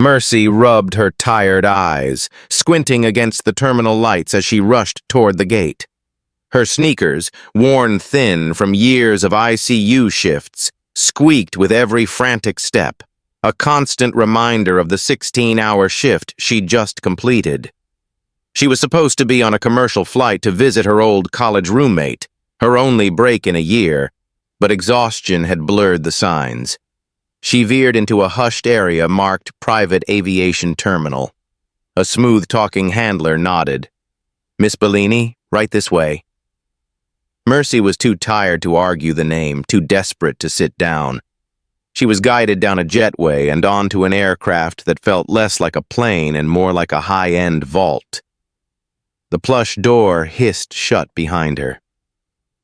Mercy rubbed her tired eyes, squinting against the terminal lights as she rushed toward the gate. Her sneakers, worn thin from years of ICU shifts, squeaked with every frantic step, a constant reminder of the 16-hour shift she'd just completed. She was supposed to be on a commercial flight to visit her old college roommate, her only break in a year, but exhaustion had blurred the signs. She veered into a hushed area marked Private Aviation Terminal. A smooth-talking handler nodded. "Miss Bellini, right this way." Mercy was too tired to argue the name, too desperate to sit down. She was guided down a jetway and onto an aircraft that felt less like a plane and more like a high-end vault. The plush door hissed shut behind her.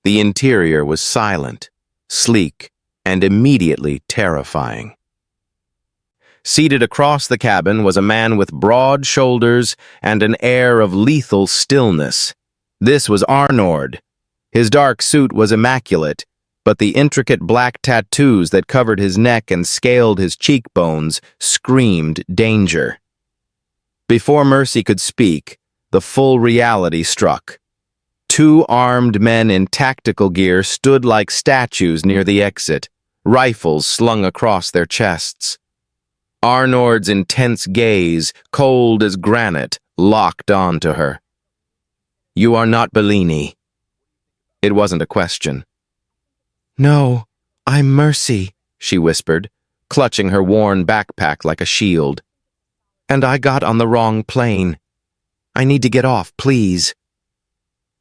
The interior was silent, sleek, and immediately terrifying. Seated across the cabin was a man with broad shoulders and an air of lethal stillness. This was Arnord. His dark suit was immaculate, but the intricate black tattoos that covered his neck and scaled his cheekbones screamed danger. Before Mercy could speak, the full reality struck. Two armed men in tactical gear stood like statues near the exit, rifles slung across their chests. Arnord's intense gaze, cold as granite, locked onto her. "You are not Bellini." It wasn't a question. "No, I'm Mercy," she whispered, clutching her worn backpack like a shield. "And I got on the wrong plane. I need to get off, please."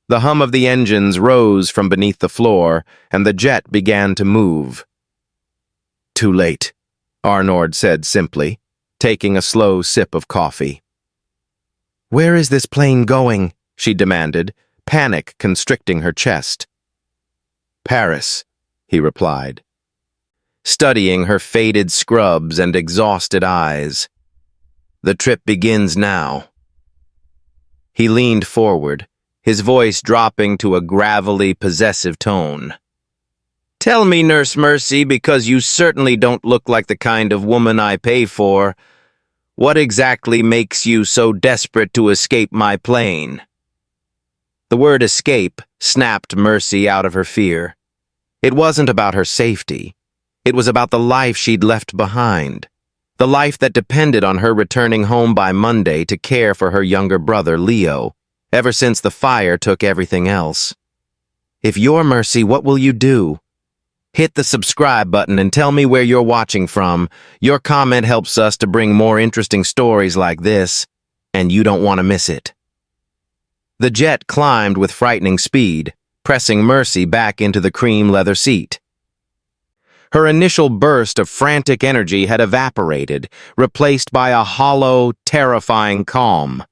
The hum of the engines rose from beneath the floor, and the jet began to move. "Too late," Arnord said simply, taking a slow sip of coffee. "Where is this plane going?" she demanded, panic constricting her chest. "Paris," he replied, studying her faded scrubs and exhausted eyes. "The trip begins now." He leaned forward, his voice dropping to a gravelly, possessive tone. "Tell me, Nurse Mercy, because you certainly don't look like the kind of woman I pay for, what exactly makes you so desperate to escape my plane?" The word escape snapped Mercy out of her fear. It wasn't about her safety. It was about the life she'd left behind, the life that depended on her returning home by Monday to care for her younger brother, Leo, ever since the fire took everything else. If you're Mercy, what will you do? Hit the subscribe button and tell me where you're watching from. Your comment helps us to bring more interesting stories like this, and you don't want to miss it. The jet climbed with frightening speed, pressing Mercy back into the cream leather seat. Her initial burst of frantic energy had evaporated, replaced by a hollow, terrifying calm.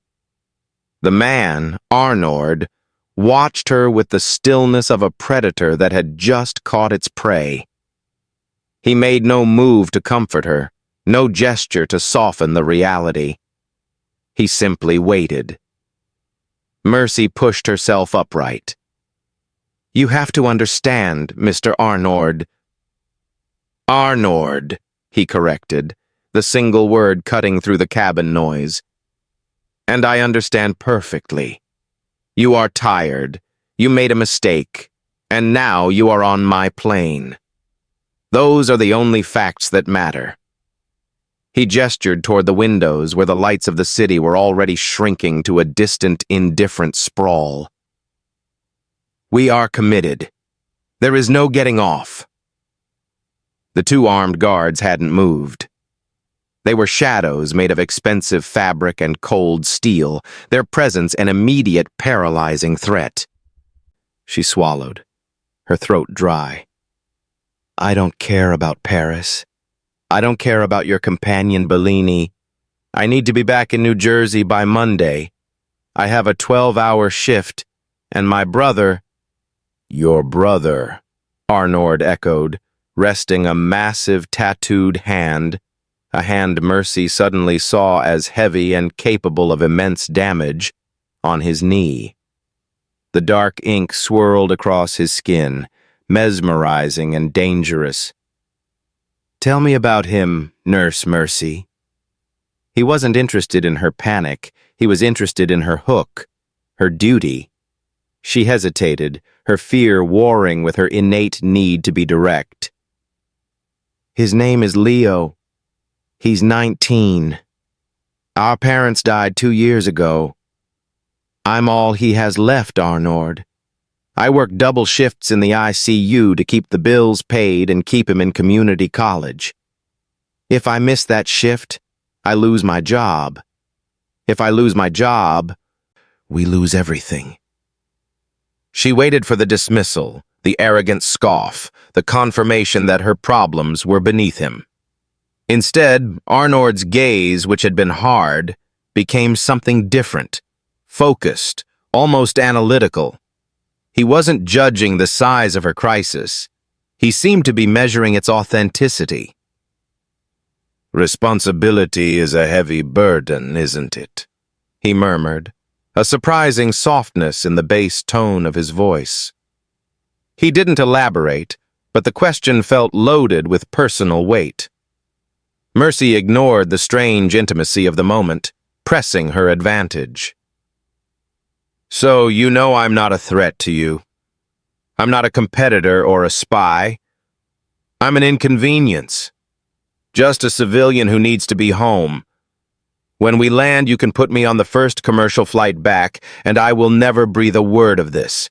The man, Arnord, watched her with the stillness of a predator that had just caught its prey. He made no move to comfort her, no gesture to soften the reality. He simply waited. Mercy pushed herself upright. "You have to understand, Mr. Arnord." "Arnord," he corrected, the single word cutting through the cabin noise. "And I understand perfectly. You are tired, you made a mistake, and now you are on my plane. Those are the only facts that matter." He gestured toward the windows where the lights of the city were already shrinking to a distant, indifferent sprawl. "We are committed. There is no getting off." The two armed guards hadn't moved. They were shadows made of expensive fabric and cold steel, their presence an immediate, paralyzing threat. She swallowed, her throat dry. "I don't care about Paris. I don't care about your companion Bellini. I need to be back in New Jersey by Monday. I have a 12-hour shift, and my brother—" "Your brother," Arnord echoed, resting a massive tattooed hand, a hand Mercy suddenly saw as heavy and capable of immense damage, on his knee. The dark ink swirled across his skin, mesmerizing and dangerous. "Tell me about him, Nurse Mercy." He wasn't interested in her panic. He was interested in her hook, her duty. She hesitated, her fear warring with her innate need to be direct. His name is Leo. He's 19. Our parents died 2 years ago. I'm all he has left, Arnord. I work double shifts in the ICU to keep the bills paid and keep him in community college. If I miss that shift, I lose my job. If I lose my job, we lose everything. She waited for the dismissal, the arrogant scoff, the confirmation that her problems were beneath him. Instead, Arnord's gaze, which had been hard, became something different, focused, almost analytical. He wasn't judging the size of her crisis. He seemed to be measuring its authenticity. "Responsibility is a heavy burden, isn't it?" he murmured, a surprising softness in the bass tone of his voice. He didn't elaborate, but the question felt loaded with personal weight. Mercy ignored the strange intimacy of the moment, pressing her advantage. "So you know I'm not a threat to you. I'm not a competitor or a spy. I'm an inconvenience. Just a civilian who needs to be home. When we land, you can put me on the first commercial flight back, and I will never breathe a word of this.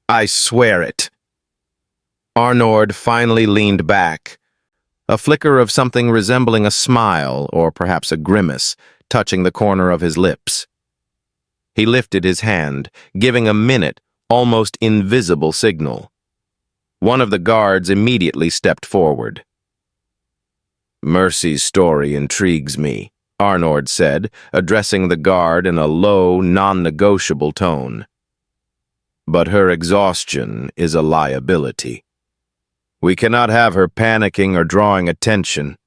I swear it." Arnord finally leaned back, a flicker of something resembling a smile, or perhaps a grimace, touching the corner of his lips. He lifted his hand, giving a minute, almost invisible signal. One of the guards immediately stepped forward. "Mercy's story intrigues me," Arnord said, addressing the guard in a low, non-negotiable tone. "But her exhaustion is a liability. We cannot have her panicking or drawing attention.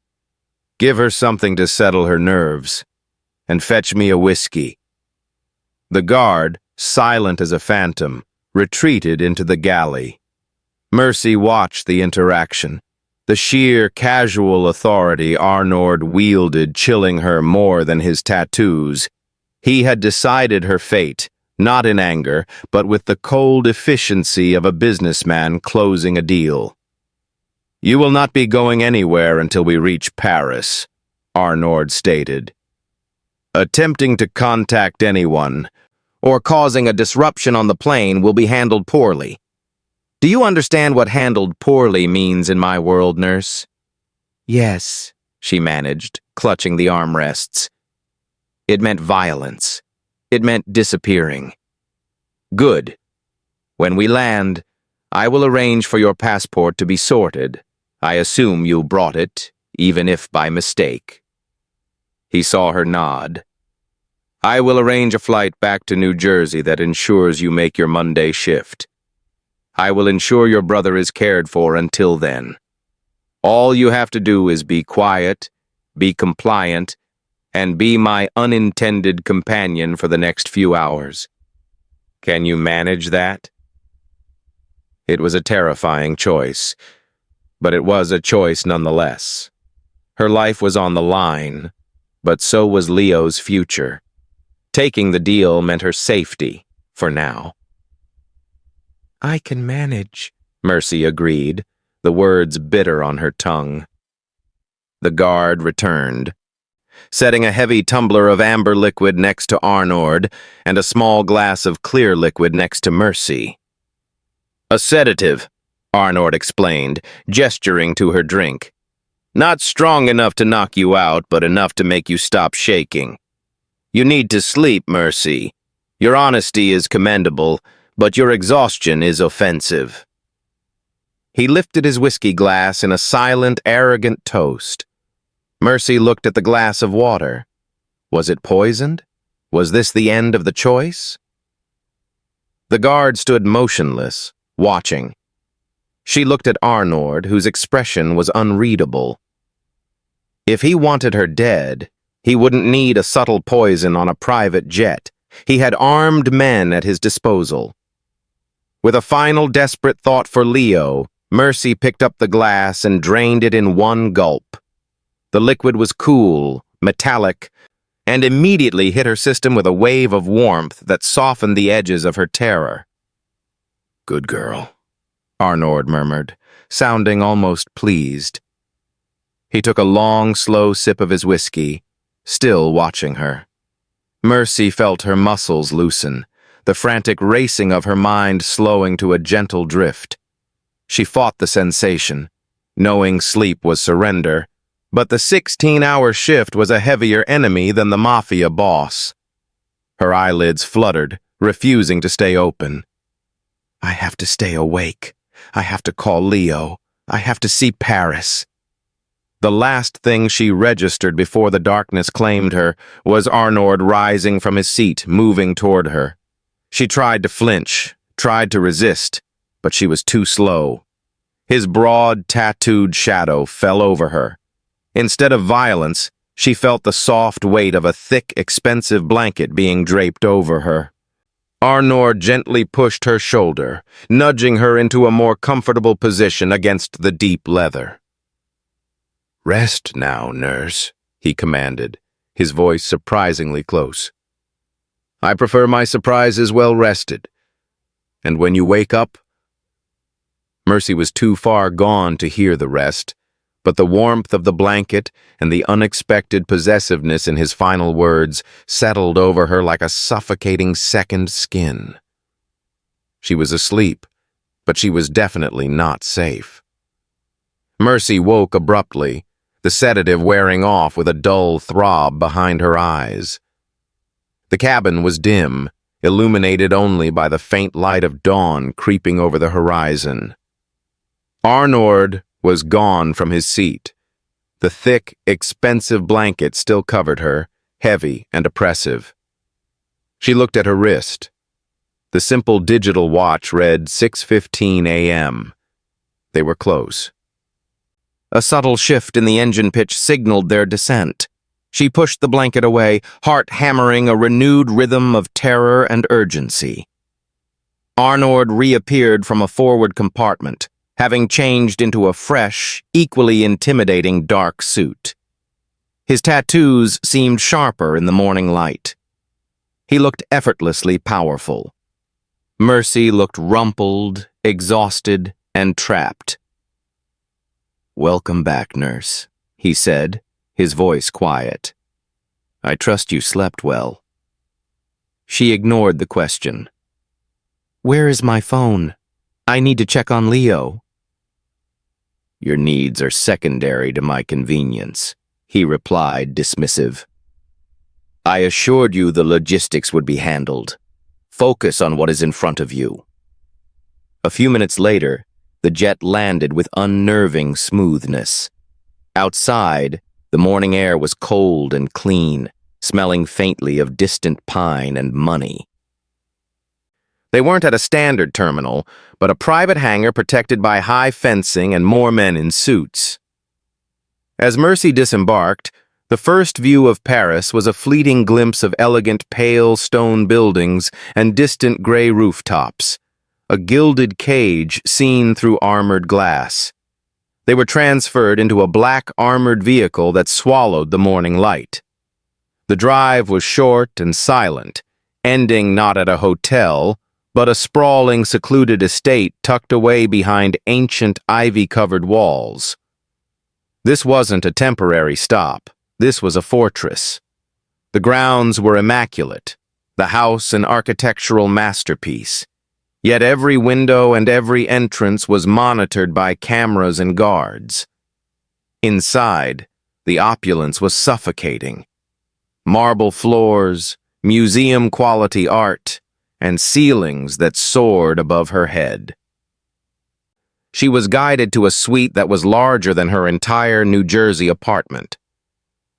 Give her something to settle her nerves, and fetch me a whiskey." The guard, silent as a phantom, retreated into the galley. Mercy watched the interaction, the sheer casual authority Arnord wielded chilling her more than his tattoos. He had decided her fate, not in anger, but with the cold efficiency of a businessman closing a deal. "You will not be going anywhere until we reach Paris," Arnord stated. "Attempting to contact anyone, or causing a disruption on the plane will be handled poorly. Do you understand what handled poorly means in my world, nurse?" "Yes," she managed, clutching the armrests. "It meant violence. It meant disappearing." "Good. When we land, I will arrange for your passport to be sorted. I assume you brought it, even if by mistake." He saw her nod. "I will arrange a flight back to New Jersey that ensures you make your Monday shift. I will ensure your brother is cared for until then. All you have to do is be quiet, be compliant, and be my unintended companion for the next few hours. Can you manage that?" It was a terrifying choice, but it was a choice nonetheless. Her life was on the line, but so was Leo's future. Taking the deal meant her safety, for now. "I can manage," Mercy agreed, the words bitter on her tongue. The guard returned, setting a heavy tumbler of amber liquid next to Arnord and a small glass of clear liquid next to Mercy. "A sedative," Arnord explained, gesturing to her drink. "Not strong enough to knock you out, but enough to make you stop shaking. You need to sleep, Mercy. Your honesty is commendable, but your exhaustion is offensive." He lifted his whiskey glass in a silent, arrogant toast. Mercy looked at the glass of water. Was it poisoned? Was this the end of the choice? The guard stood motionless, watching. She looked at Arnord, whose expression was unreadable. If he wanted her dead, he wouldn't need a subtle poison on a private jet. He had armed men at his disposal. With a final desperate thought for Leo, Mercy picked up the glass and drained it in one gulp. The liquid was cool, metallic, and immediately hit her system with a wave of warmth that softened the edges of her terror. "Good girl," Arnord murmured, sounding almost pleased. He took a long, slow sip of his whiskey, still watching her. Mercy felt her muscles loosen, the frantic racing of her mind slowing to a gentle drift. She fought the sensation, knowing sleep was surrender, but the 16-hour shift was a heavier enemy than the Mafia boss. Her eyelids fluttered, refusing to stay open. "I have to stay awake. I have to call Leo. I have to see Paris." The last thing she registered before the darkness claimed her was Arnord rising from his seat, moving toward her. She tried to flinch, tried to resist, but she was too slow. His broad, tattooed shadow fell over her. Instead of violence, she felt the soft weight of a thick, expensive blanket being draped over her. Arnord gently pushed her shoulder, nudging her into a more comfortable position against the deep leather. "Rest now, nurse," he commanded, his voice surprisingly close. "I prefer my surprises well rested. And when you wake up—" Mercy was too far gone to hear the rest, but the warmth of the blanket and the unexpected possessiveness in his final words settled over her like a suffocating second skin. She was asleep, but she was definitely not safe. Mercy woke abruptly, the sedative wearing off with a dull throb behind her eyes. The cabin was dim, illuminated only by the faint light of dawn creeping over the horizon. Arnord was gone from his seat. The thick, expensive blanket still covered her, heavy and oppressive. She looked at her wrist. The simple digital watch read 6:15 a.m. They were close. A subtle shift in the engine pitch signaled their descent. She pushed the blanket away, heart hammering a renewed rhythm of terror and urgency. Arnord reappeared from a forward compartment, having changed into a fresh, equally intimidating dark suit. His tattoos seemed sharper in the morning light. He looked effortlessly powerful. Mercy looked rumpled, exhausted, and trapped. "Welcome back, nurse," he said, his voice quiet. "I trust you slept well." She ignored the question. "Where is my phone? I need to check on Leo." "Your needs are secondary to my convenience," he replied, dismissive. "I assured you the logistics would be handled. Focus on what is in front of you." A few minutes later, the jet landed with unnerving smoothness. Outside, the morning air was cold and clean, smelling faintly of distant pine and money. They weren't at a standard terminal, but a private hangar protected by high fencing and more men in suits. As Mercy disembarked, the first view of Paris was a fleeting glimpse of elegant pale stone buildings and distant gray rooftops, a gilded cage seen through armored glass. They were transferred into a black armored vehicle that swallowed the morning light. The drive was short and silent, ending not at a hotel, but a sprawling, secluded estate tucked away behind ancient ivy-covered walls. This wasn't a temporary stop. This was a fortress. The grounds were immaculate, the house an architectural masterpiece. Yet every window and every entrance was monitored by cameras and guards. Inside, the opulence was suffocating. Marble floors, museum-quality art, and ceilings that soared above her head. She was guided to a suite that was larger than her entire New Jersey apartment.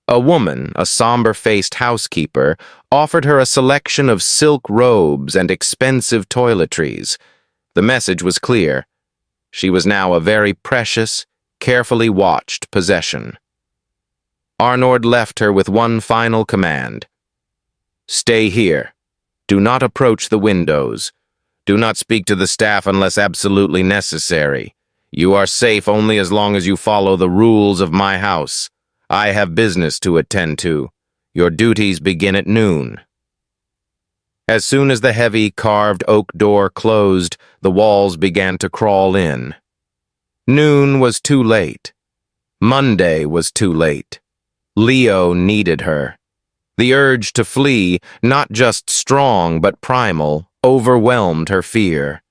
A woman, a somber-faced housekeeper, offered her a selection of silk robes and expensive toiletries. The message was clear. She was now a very precious, carefully watched possession. Arnord left her with one final command. "Stay here. Do not approach the windows. Do not speak to the staff unless absolutely necessary. You are safe only as long as you follow the rules of my house. I have business to attend to. Your duties begin at noon." As soon as the heavy, carved oak door closed, the walls began to crawl in. Noon was too late. Monday was too late. Leo needed her. The urge to flee, not just strong but primal, overwhelmed her fear.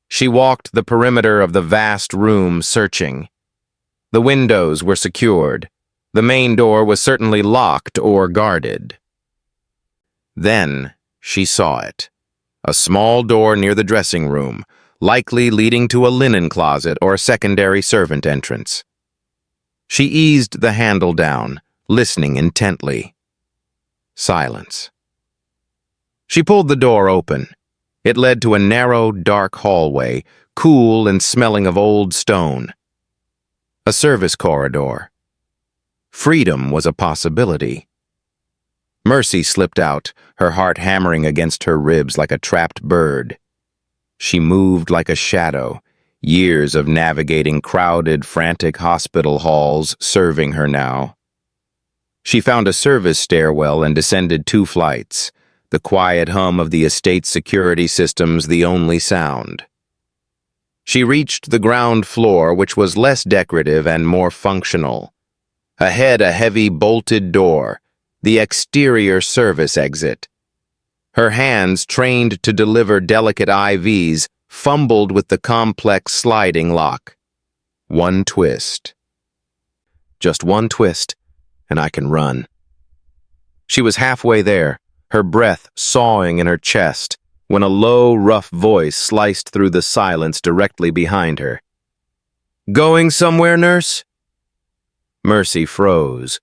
She walked the perimeter of the vast room, searching. The windows were secured. The main door was certainly locked or guarded. Then she saw it. A small door near the dressing room, likely leading to a linen closet or a secondary servant entrance. She eased the handle down, listening intently. Silence. She pulled the door open. It led to a narrow, dark hallway, cool and smelling of old stone. A service corridor. Freedom was a possibility. Mercy slipped out, her heart hammering against her ribs like a trapped bird. She moved like a shadow, years of navigating crowded, frantic hospital halls serving her now. She found a service stairwell and descended 2 flights, the quiet hum of the estate's security systems the only sound. She reached the ground floor, which was less decorative and more functional. Ahead, a heavy bolted door, the exterior service exit. Her hands, trained to deliver delicate IVs, fumbled with the complex sliding lock. One twist. Just one twist, and I can run. She was halfway there, her breath sawing in her chest, when a low, rough voice sliced through the silence directly behind her. "Going somewhere, nurse?" Mercy froze.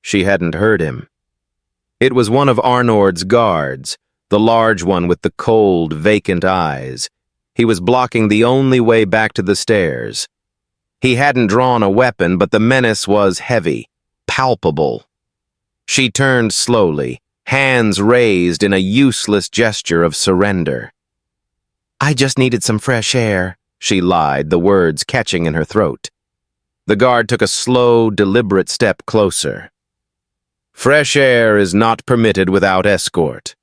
She hadn't heard him. It was one of Arnold's guards, the large one with the cold, vacant eyes. He was blocking the only way back to the stairs. He hadn't drawn a weapon, but the menace was heavy, palpable. She turned slowly, hands raised in a useless gesture of surrender. "I just needed some fresh air," she lied, the words catching in her throat. The guard took a slow, deliberate step closer. "Fresh air is not permitted without escort.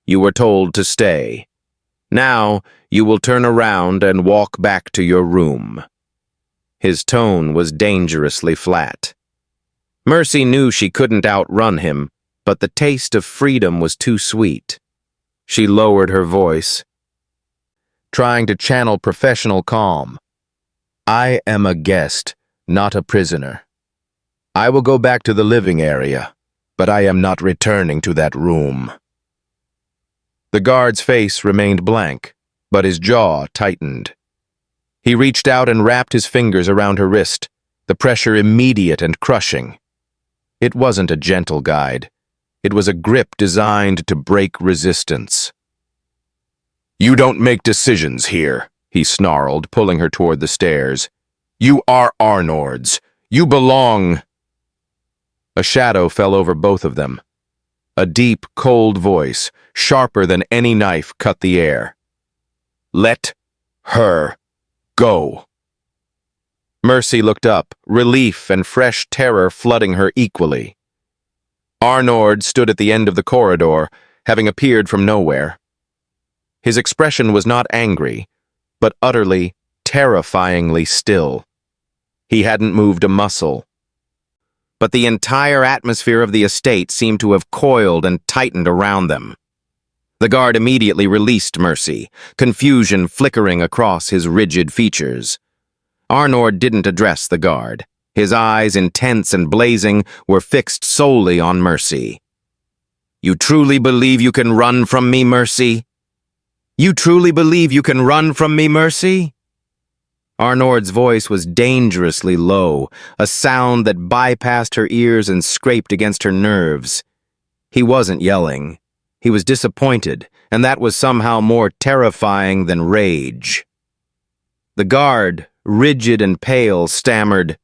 You were told to stay. Now you will turn around and walk back to your room." His tone was dangerously flat. Mercy knew she couldn't outrun him, but the taste of freedom was too sweet. She lowered her voice, trying to channel professional calm. "I am a guest, not a prisoner. I will go back to the living area, but I am not returning to that room." The guard's face remained blank, but his jaw tightened. He reached out and wrapped his fingers around her wrist, the pressure immediate and crushing. It wasn't a gentle guide. It was a grip designed to break resistance. "You don't make decisions here," he snarled, pulling her toward the stairs. "You are Arnold's. You belong—" A shadow fell over both of them. A deep, cold voice, sharper than any knife, cut the air. "Let her go." Mercy looked up, relief and fresh terror flooding her equally. Arnold stood at the end of the corridor, having appeared from nowhere. His expression was not angry, but utterly, terrifyingly still. He hadn't moved a muscle. But the entire atmosphere of the estate seemed to have coiled and tightened around them. The guard immediately released Mercy, confusion flickering across his rigid features. Arnold didn't address the guard. His eyes, intense and blazing, were fixed solely on Mercy. "You truly believe you can run from me, Mercy? You truly believe you can run from me, Mercy?" Arnold's voice was dangerously low, a sound that bypassed her ears and scraped against her nerves. He wasn't yelling. He was disappointed, and that was somehow more terrifying than rage. The guard, rigid and pale, stammered,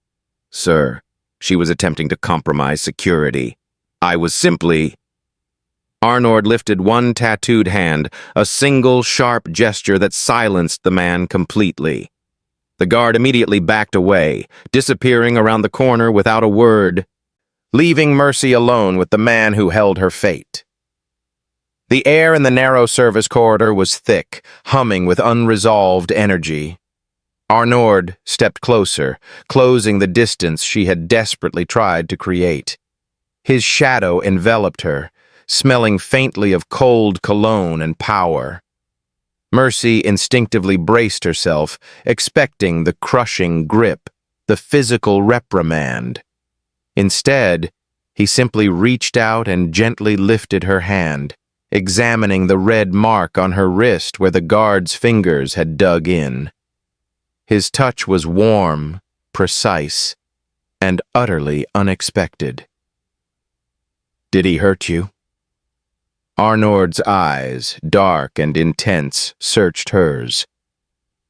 "Sir," she was attempting to compromise security. "I was simply—" Arnold lifted one tattooed hand, a single sharp gesture that silenced the man completely. The guard immediately backed away, disappearing around the corner without a word, leaving Mercy alone with the man who held her fate. The air in the narrow service corridor was thick, humming with unresolved energy. Arnaud stepped closer, closing the distance she had desperately tried to create. His shadow enveloped her, smelling faintly of cold cologne and power. Mercy instinctively braced herself, expecting the crushing grip, the physical reprimand. Instead, he simply reached out and gently lifted her hand, examining the red mark on her wrist where the guard's fingers had dug in. His touch was warm, precise, and utterly unexpected. "Did he hurt you?" Arnaud's eyes, dark and intense, searched hers.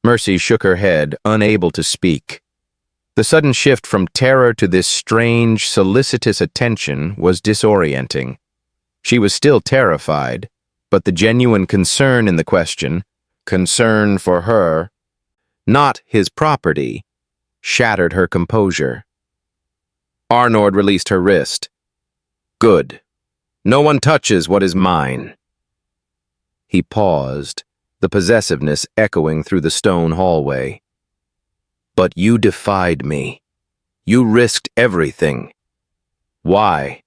Mercy shook her head, unable to speak. The sudden shift from terror to this strange, solicitous attention was disorienting. She was still terrified, but the genuine concern in the question, concern for her, not his property, shattered her composure. Arnaud released her wrist. "Good. No one touches what is mine." He paused, the possessiveness echoing through the stone hallway. "But you defied me. You risked everything. Why?"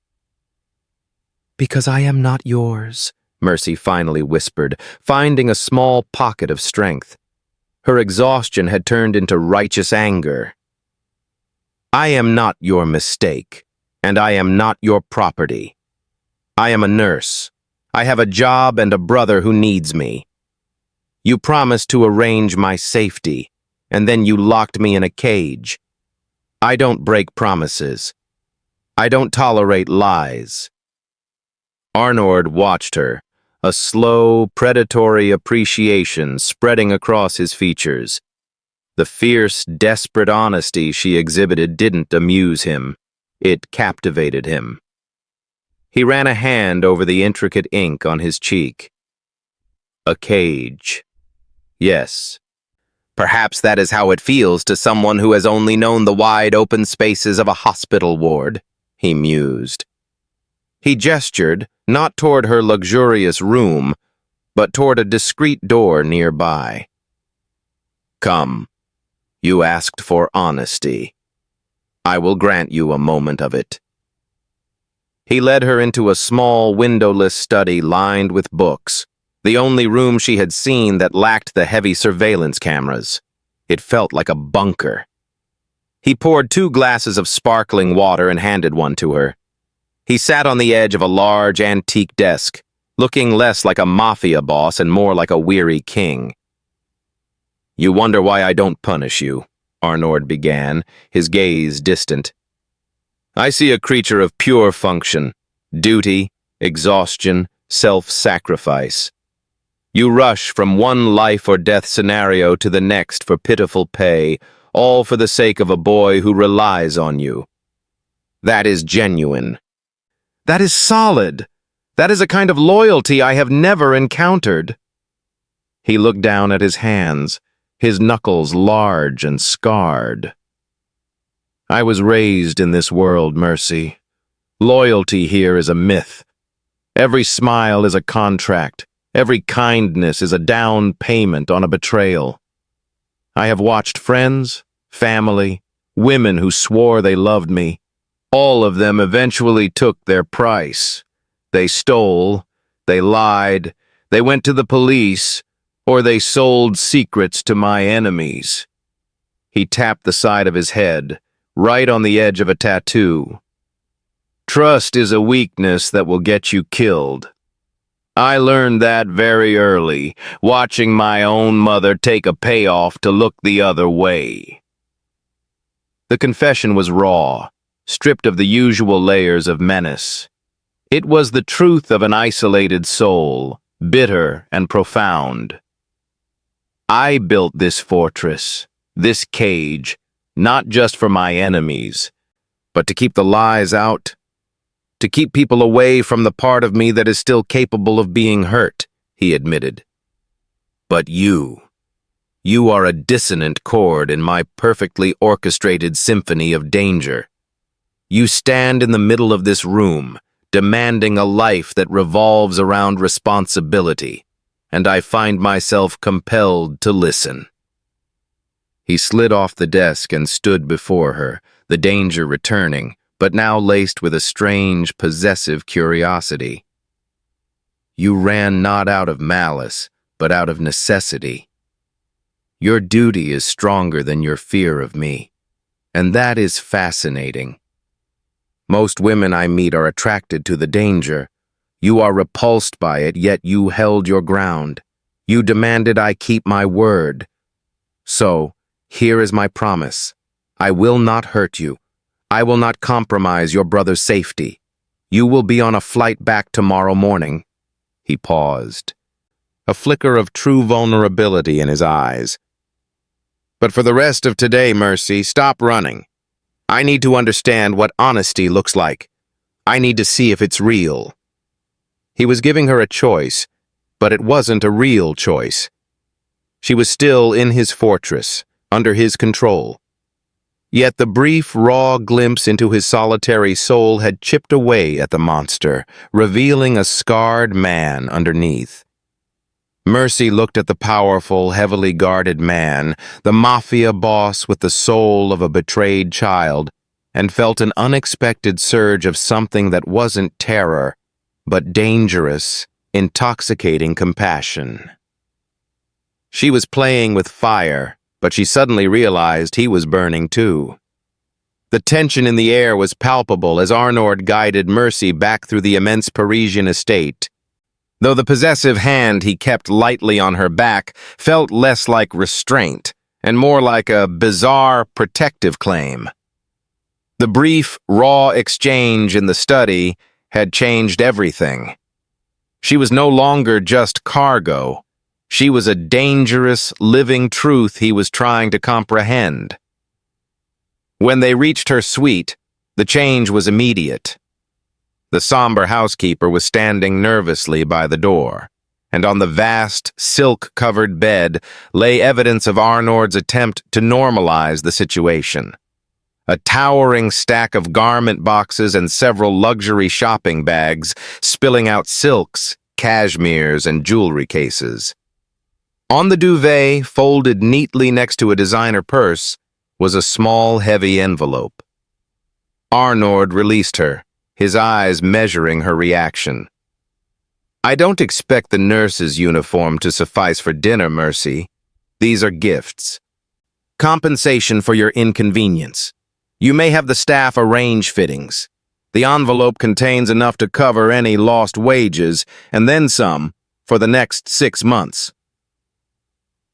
"Because I am not yours," Mercy finally whispered, finding a small pocket of strength. Her exhaustion had turned into righteous anger. "I am not your mistake, and I am not your property. I am a nurse. I have a job and a brother who needs me. You promised to arrange my safety, and then you locked me in a cage. I don't break promises. I don't tolerate lies." Arnaud watched her, a slow, predatory appreciation spreading across his features. The fierce, desperate honesty she exhibited didn't amuse him. It captivated him. He ran a hand over the intricate ink on his cheek. A cage. Yes. Perhaps that is how it feels to someone who has only known the wide open spaces of a hospital ward, he mused. He gestured, not toward her luxurious room, but toward a discreet door nearby. "Come. You asked for honesty. I will grant you a moment of it." He led her into a small, windowless study lined with books, the only room she had seen that lacked the heavy surveillance cameras. It felt like a bunker. He poured 2 glasses of sparkling water and handed one to her. He sat on the edge of a large, antique desk, looking less like a mafia boss and more like a weary king. "You wonder why I don't punish you," Arnaud began, his gaze distant. "I see a creature of pure function, duty, exhaustion, self-sacrifice. You rush from one life-or-death scenario to the next for pitiful pay, all for the sake of a boy who relies on you. That is genuine. That is solid. That is a kind of loyalty I have never encountered." He looked down at his hands, his knuckles large and scarred. "I was raised in this world, Mercy. Loyalty here is a myth. Every smile is a contract. Every kindness is a down payment on a betrayal. I have watched friends, family, women who swore they loved me. All of them eventually took their price. They stole, they lied, they went to the police, or they sold secrets to my enemies." He tapped the side of his head, right on the edge of a tattoo. "Trust is a weakness that will get you killed. I learned that very early, watching my own mother take a payoff to look the other way." The confession was raw, stripped of the usual layers of menace. It was the truth of an isolated soul, bitter and profound. "I built this fortress, this cage, not just for my enemies, but to keep the lies out, to keep people away from the part of me that is still capable of being hurt," he admitted. "But you You are a dissonant chord in my perfectly orchestrated symphony of danger. You stand in the middle of this room, demanding a life that revolves around responsibility, and I find myself compelled to listen." He slid off the desk and stood before her, the danger returning, but now laced with a strange, possessive curiosity. "You ran not out of malice, but out of necessity. Your duty is stronger than your fear of me, and that is fascinating. Most women I meet are attracted to the danger. You are repulsed by it, yet you held your ground. You demanded I keep my word. So, here is my promise. I will not hurt you. I will not compromise your brother's safety. You will be on a flight back tomorrow morning." He paused, a flicker of true vulnerability in his eyes. "But for the rest of today, Mercy, stop running. I need to understand what honesty looks like. I need to see if it's real." He was giving her a choice, but it wasn't a real choice. She was still in his fortress, under his control. Yet the brief, raw glimpse into his solitary soul had chipped away at the monster, revealing a scarred man underneath. Mercy looked at the powerful, heavily guarded man, the Mafia boss with the soul of a betrayed child, and felt an unexpected surge of something that wasn't terror, but dangerous, intoxicating compassion. She was playing with fire, but she suddenly realized he was burning too. The tension in the air was palpable as Arnaud guided Mercy back through the immense Parisian estate. Though the possessive hand he kept lightly on her back felt less like restraint and more like a bizarre protective claim. The brief, raw exchange in the study had changed everything. She was no longer just cargo. She was a dangerous, living truth he was trying to comprehend. When they reached her suite, the change was immediate. The somber housekeeper was standing nervously by the door, and on the vast, silk-covered bed lay evidence of Arnaud's attempt to normalize the situation. A towering stack of garment boxes and several luxury shopping bags spilling out silks, cashmeres, and jewelry cases. On the duvet, folded neatly next to a designer purse, was a small, heavy envelope. Arnaud released her, his eyes measuring her reaction. "I don't expect the nurse's uniform to suffice for dinner, Mercy. These are gifts. Compensation for your inconvenience. You may have the staff arrange fittings. The envelope contains enough to cover any lost wages, and then some, for the next 6 months."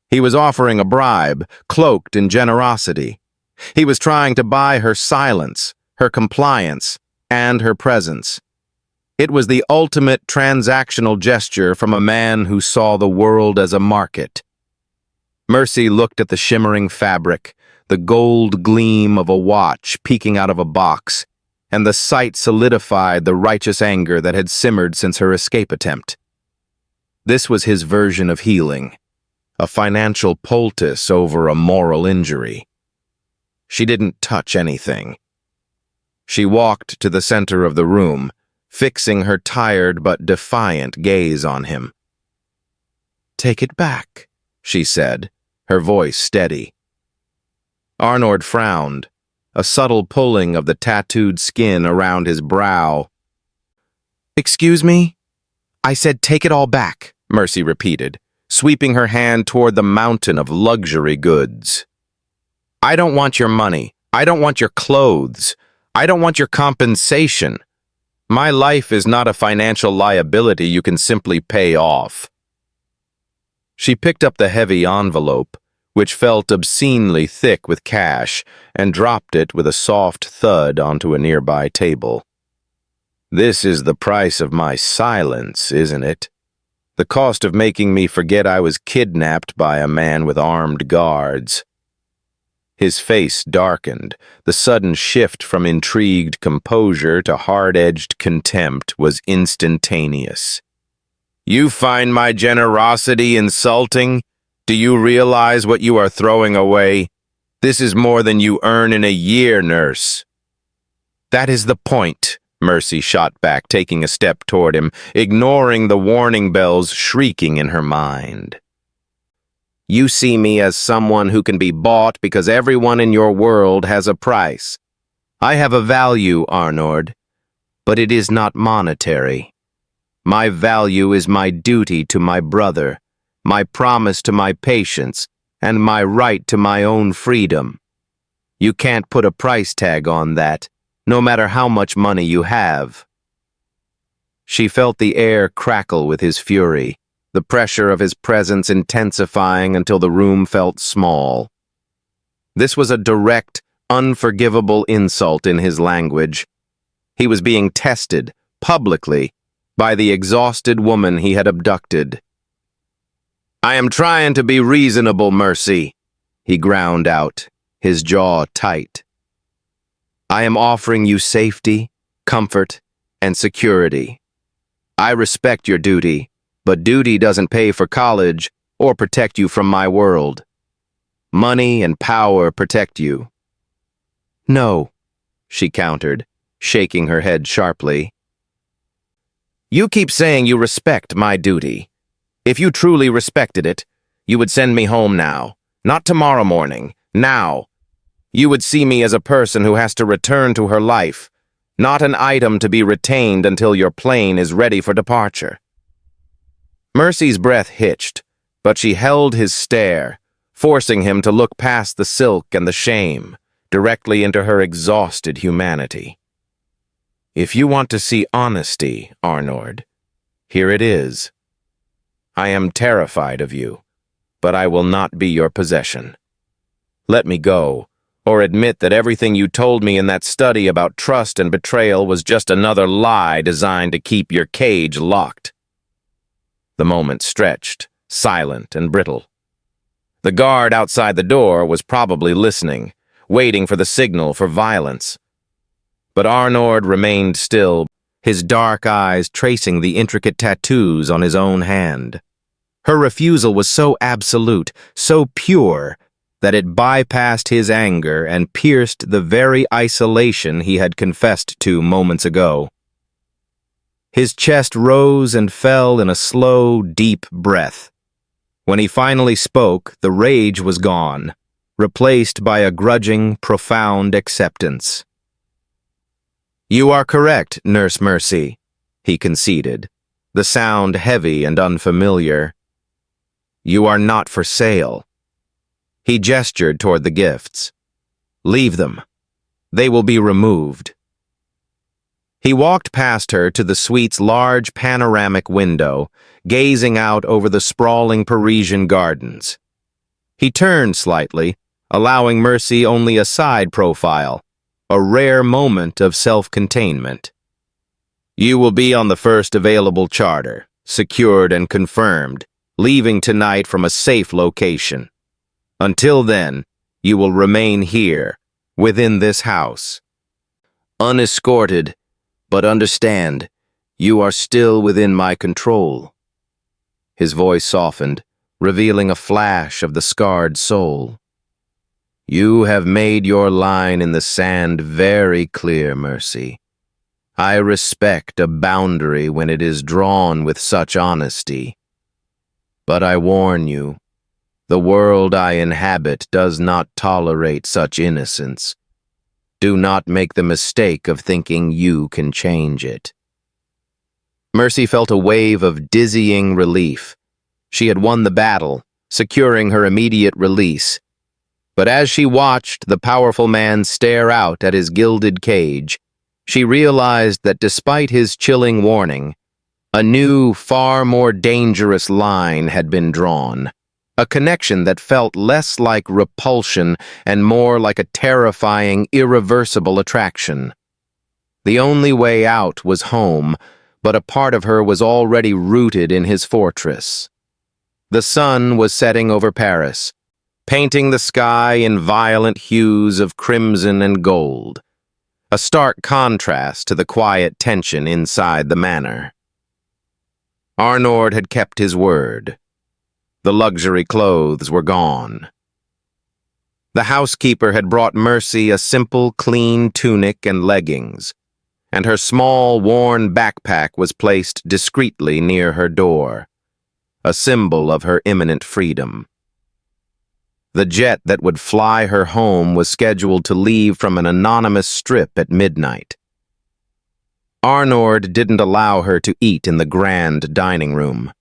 He was offering a bribe, cloaked in generosity. He was trying to buy her silence, her compliance, and her presence. It was the ultimate transactional gesture from a man who saw the world as a market. Mercy looked at the shimmering fabric, the gold gleam of a watch peeking out of a box, and the sight solidified the righteous anger that had simmered since her escape attempt. This was his version of healing, a financial poultice over a moral injury. She didn't touch anything. She walked to the center of the room, fixing her tired but defiant gaze on him. "Take it back," she said, her voice steady. Arnaud frowned, a subtle pulling of the tattooed skin around his brow. "Excuse me?" "I said take it all back," Mercy repeated, sweeping her hand toward the mountain of luxury goods. "I don't want your money. I don't want your clothes. I don't want your compensation. My life is not a financial liability you can simply pay off." She picked up the heavy envelope, which felt obscenely thick with cash, and dropped it with a soft thud onto a nearby table. "This is the price of my silence, isn't it? The cost of making me forget I was kidnapped by a man with armed guards." His face darkened. The sudden shift from intrigued composure to hard-edged contempt was instantaneous. "You find my generosity insulting? Do you realize what you are throwing away? This is more than you earn in a year, nurse. That is the point, Mercy shot back, taking a step toward him, ignoring the warning bells shrieking in her mind. You see me as someone who can be bought because everyone in your world has a price. I have a value, Arnold, but it is not monetary. My value is my duty to my brother, my promise to my patients, and my right to my own freedom. You can't put a price tag on that, no matter how much money you have. She felt the air crackle with his fury, the pressure of his presence intensifying until the room felt small. This was a direct, unforgivable insult in his language. He was being tested, publicly, by the exhausted woman he had abducted. I am trying to be reasonable, Mercy, he ground out, his jaw tight. I am offering you safety, comfort, and security. I respect your duty, but duty doesn't pay for college or protect you from my world. Money and power protect you. No, she countered, shaking her head sharply. You keep saying you respect my duty. If you truly respected it, you would send me home now, not tomorrow morning, now. You would see me as a person who has to return to her life, not an item to be retained until your plane is ready for departure. Mercy's breath hitched, but she held his stare, forcing him to look past the silk and the shame, directly into her exhausted humanity. If you want to see honesty, Arnold, here it is. I am terrified of you, but I will not be your possession. Let me go, or admit that everything you told me in that study about trust and betrayal was just another lie designed to keep your cage locked. The moment stretched, silent and brittle. The guard outside the door was probably listening, waiting for the signal for violence. But Arnold remained still, his dark eyes tracing the intricate tattoos on his own hand. Her refusal was so absolute, so pure, that it bypassed his anger and pierced the very isolation he had confessed to moments ago. His chest rose and fell in a slow, deep breath. When he finally spoke, the rage was gone, replaced by a grudging, profound acceptance. You are correct, Nurse Mercy, he conceded, the sound heavy and unfamiliar. You are not for sale. He gestured toward the gifts. Leave them. They will be removed. He walked past her to the suite's large panoramic window, gazing out over the sprawling Parisian gardens. He turned slightly, allowing Mercy only a side profile, a rare moment of self-containment. You will be on the first available charter, secured and confirmed, leaving tonight from a safe location. Until then, you will remain here, within this house. Unescorted, but understand, you are still within my control. His voice softened, revealing a flash of the scarred soul. You have made your line in the sand very clear, Mercy. I respect a boundary when it is drawn with such honesty. But I warn you, the world I inhabit does not tolerate such innocence. Do not make the mistake of thinking you can change it. Mercy felt a wave of dizzying relief. She had won the battle, securing her immediate release. But as she watched the powerful man stare out at his gilded cage, she realized that despite his chilling warning, a new, far more dangerous line had been drawn. A connection that felt less like repulsion and more like a terrifying, irreversible attraction. The only way out was home, but a part of her was already rooted in his fortress. The sun was setting over Paris, painting the sky in violent hues of crimson and gold, a stark contrast to the quiet tension inside the manor. Arnold had kept his word. The luxury clothes were gone. The housekeeper had brought Mercy a simple, clean tunic and leggings, and her small, worn backpack was placed discreetly near her door, a symbol of her imminent freedom. The jet that would fly her home was scheduled to leave from an anonymous strip at midnight. Arnord didn't allow her to eat in the grand dining room.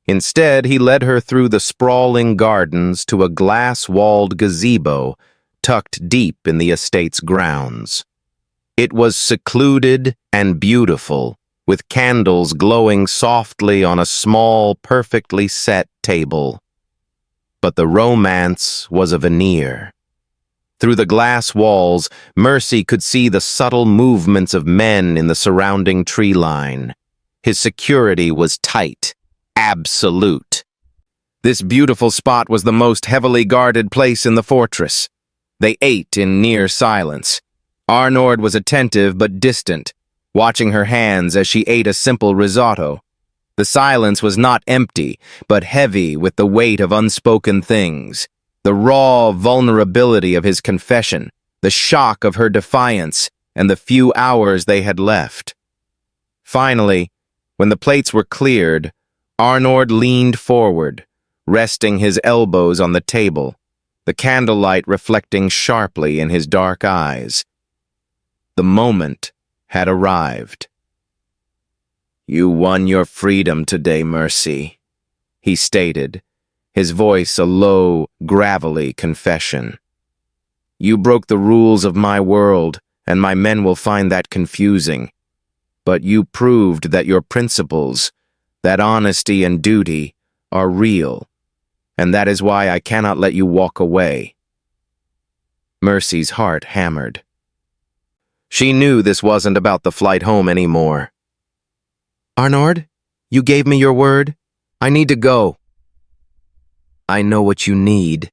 Instead, he led her through the sprawling gardens to a glass-walled gazebo tucked deep in the estate's grounds. It was secluded and beautiful, with candles glowing softly on a small, perfectly set table. But the romance was a veneer. Through the glass walls, Mercy could see the subtle movements of men in the surrounding tree line. His security was tight, absolute. This beautiful spot was the most heavily guarded place in the fortress. They ate in near silence. Arnord was attentive but distant, watching her hands as she ate a simple risotto. The silence was not empty, but heavy with the weight of unspoken things. The raw vulnerability of his confession, the shock of her defiance, and the few hours they had left. Finally, when the plates were cleared, Arnord leaned forward, resting his elbows on the table, the candlelight reflecting sharply in his dark eyes. The moment had arrived. "You won your freedom today, Mercy," he stated, his voice a low, gravelly confession. "You broke the rules of my world, and my men will find that confusing. But you proved that your principles, that honesty and duty, are real, and that is why I cannot let you walk away." Mercy's heart hammered. She knew this wasn't about the flight home anymore. "Arnord, you gave me your word. I need to go." "I know what you need,"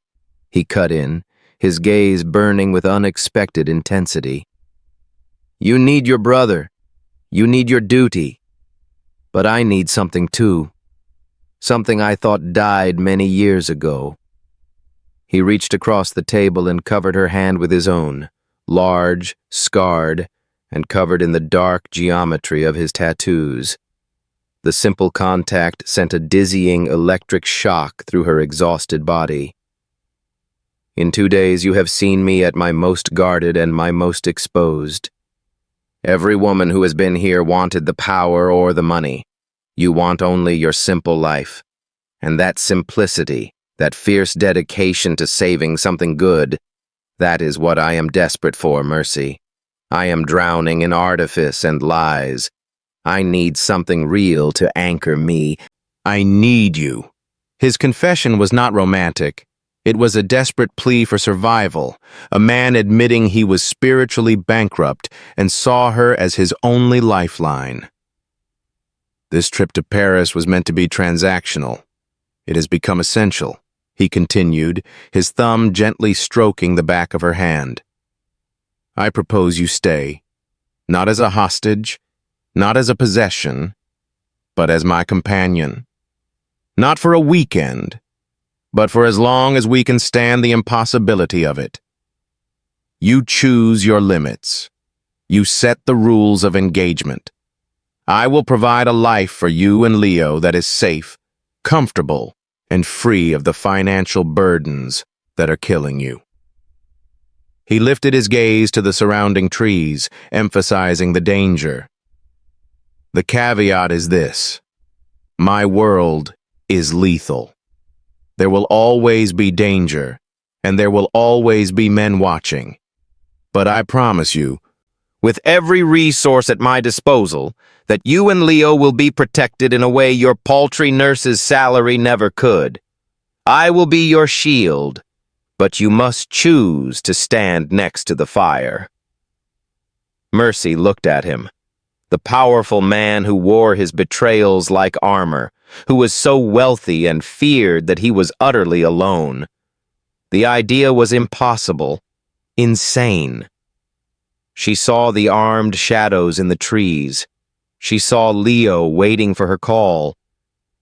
he cut in, his gaze burning with unexpected intensity. "You need your brother. You need your duty. But I need something too. Something I thought died many years ago." He reached across the table and covered her hand with his own, large, scarred, and covered in the dark geometry of his tattoos. The simple contact sent a dizzying electric shock through her exhausted body. "In 2 days you have seen me at my most guarded and my most exposed. Every woman who has been here wanted the power or the money. You want only your simple life. And that simplicity, that fierce dedication to saving something good, that is what I am desperate for, Mercy. I am drowning in artifice and lies. I need something real to anchor me. I need you." His confession was not romantic. It was a desperate plea for survival, a man admitting he was spiritually bankrupt and saw her as his only lifeline. "This trip to Paris was meant to be transactional. It has become essential," he continued, his thumb gently stroking the back of her hand. "I propose you stay, not as a hostage, not as a possession, but as my companion. Not for a weekend, but for as long as we can stand the impossibility of it. You choose your limits. You set the rules of engagement. I will provide a life for you and Leo that is safe, comfortable, and free of the financial burdens that are killing you." He lifted his gaze to the surrounding trees, emphasizing the danger. "The caveat is this: my world is lethal. There will always be danger, and there will always be men watching. But I promise you, with every resource at my disposal, that you and Leo will be protected in a way your paltry nurse's salary never could. I will be your shield, but you must choose to stand next to the fire." Mercy looked at him. The powerful man who wore his betrayals like armor, who was so wealthy and feared that he was utterly alone. The idea was impossible, insane. She saw the armed shadows in the trees. She saw Leo waiting for her call.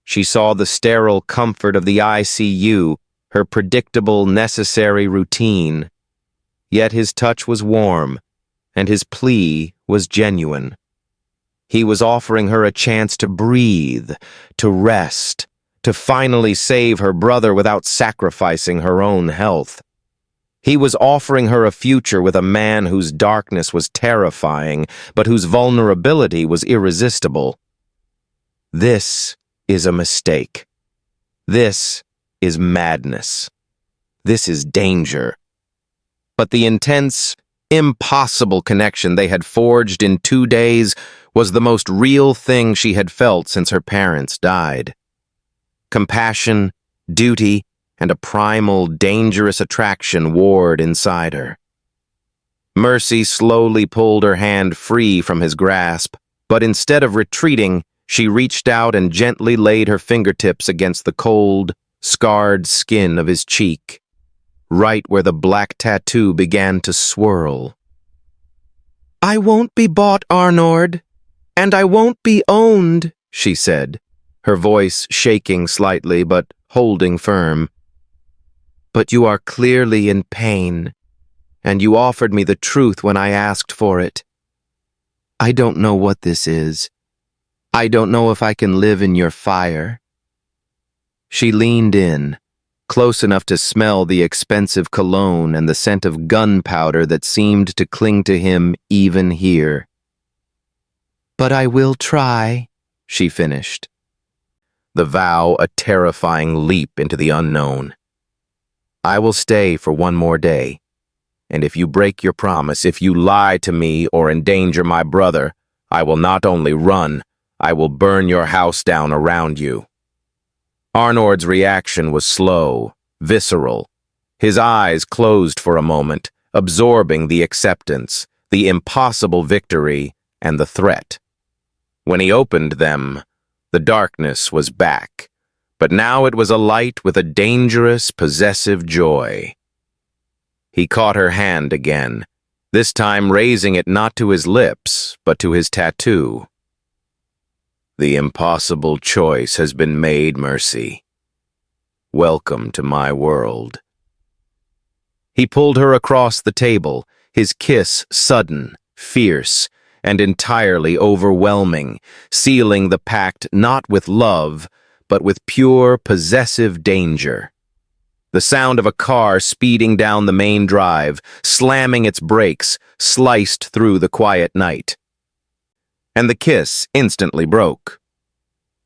She saw the sterile comfort of the ICU, her predictable, necessary routine. Yet his touch was warm, and his plea was genuine. He was offering her a chance to breathe, to rest, to finally save her brother without sacrificing her own health. He was offering her a future with a man whose darkness was terrifying, but whose vulnerability was irresistible. This is a mistake. This is madness. This is danger. But the intense, impossible connection they had forged in 2 days was the most real thing she had felt since her parents died. Compassion, duty, and a primal, dangerous attraction warred inside her. Mercy slowly pulled her hand free from his grasp, but instead of retreating, she reached out and gently laid her fingertips against the cold, scarred skin of his cheek, right where the black tattoo began to swirl. "I won't be bought, Arnord, and I won't be owned," she said, her voice shaking slightly but holding firm. "But you are clearly in pain, and you offered me the truth when I asked for it. I don't know what this is. I don't know if I can live in your fire." She leaned in, close enough to smell the expensive cologne and the scent of gunpowder that seemed to cling to him even here. "But I will try," she finished. The vow a terrifying leap into the unknown. "I will stay for one more day, and if you break your promise, if you lie to me or endanger my brother, I will not only run, I will burn your house down around you." Arnord's reaction was slow, visceral. His eyes closed for a moment, absorbing the acceptance, the impossible victory, and the threat. When he opened them, the darkness was back, but now it was alight with a dangerous, possessive joy. He caught her hand again, this time raising it not to his lips, but to his tattoo. "The impossible choice has been made, Mercy. Welcome to my world." He pulled her across the table, his kiss sudden, fierce, and entirely overwhelming, sealing the pact not with love, but with pure, possessive danger. The sound of a car speeding down the main drive, slamming its brakes, sliced through the quiet night. And the kiss instantly broke.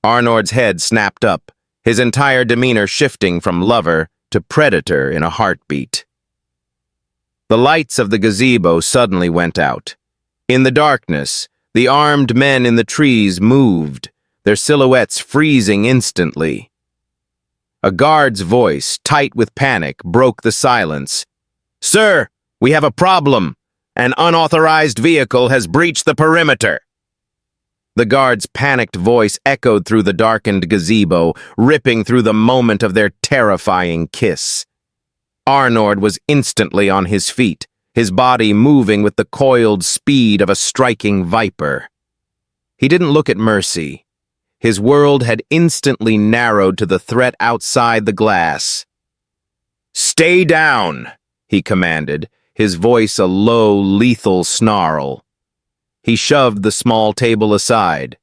Arnord's head snapped up, his entire demeanor shifting from lover to predator in a heartbeat. The lights of the gazebo suddenly went out. In the darkness, the armed men in the trees moved, their silhouettes freezing instantly. A guard's voice, tight with panic, broke the silence. "Sir, we have a problem. An unauthorized vehicle has breached the perimeter." The guard's panicked voice echoed through the darkened gazebo, ripping through the moment of their terrifying kiss. Arnord was instantly on his feet, his body moving with the coiled speed of a striking viper. He didn't look at Mercy. His world had instantly narrowed to the threat outside the glass. "Stay down," he commanded, his voice a low, lethal snarl. He shoved the small table aside,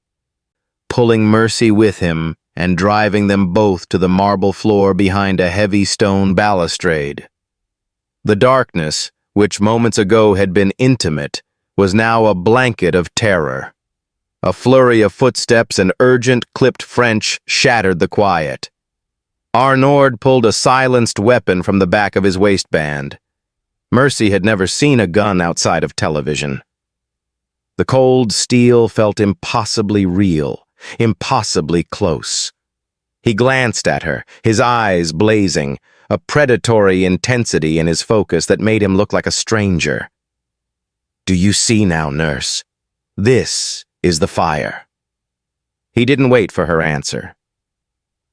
pulling Mercy with him and driving them both to the marble floor behind a heavy stone balustrade. The darkness, which moments ago had been intimate, was now a blanket of terror. A flurry of footsteps and urgent, clipped French shattered the quiet. Arnord pulled a silenced weapon from the back of his waistband. Mercy had never seen a gun outside of television. The cold steel felt impossibly real, impossibly close. He glanced at her, his eyes blazing, a predatory intensity in his focus that made him look like a stranger. "Do you see now, nurse? This is the fire." He didn't wait for her answer.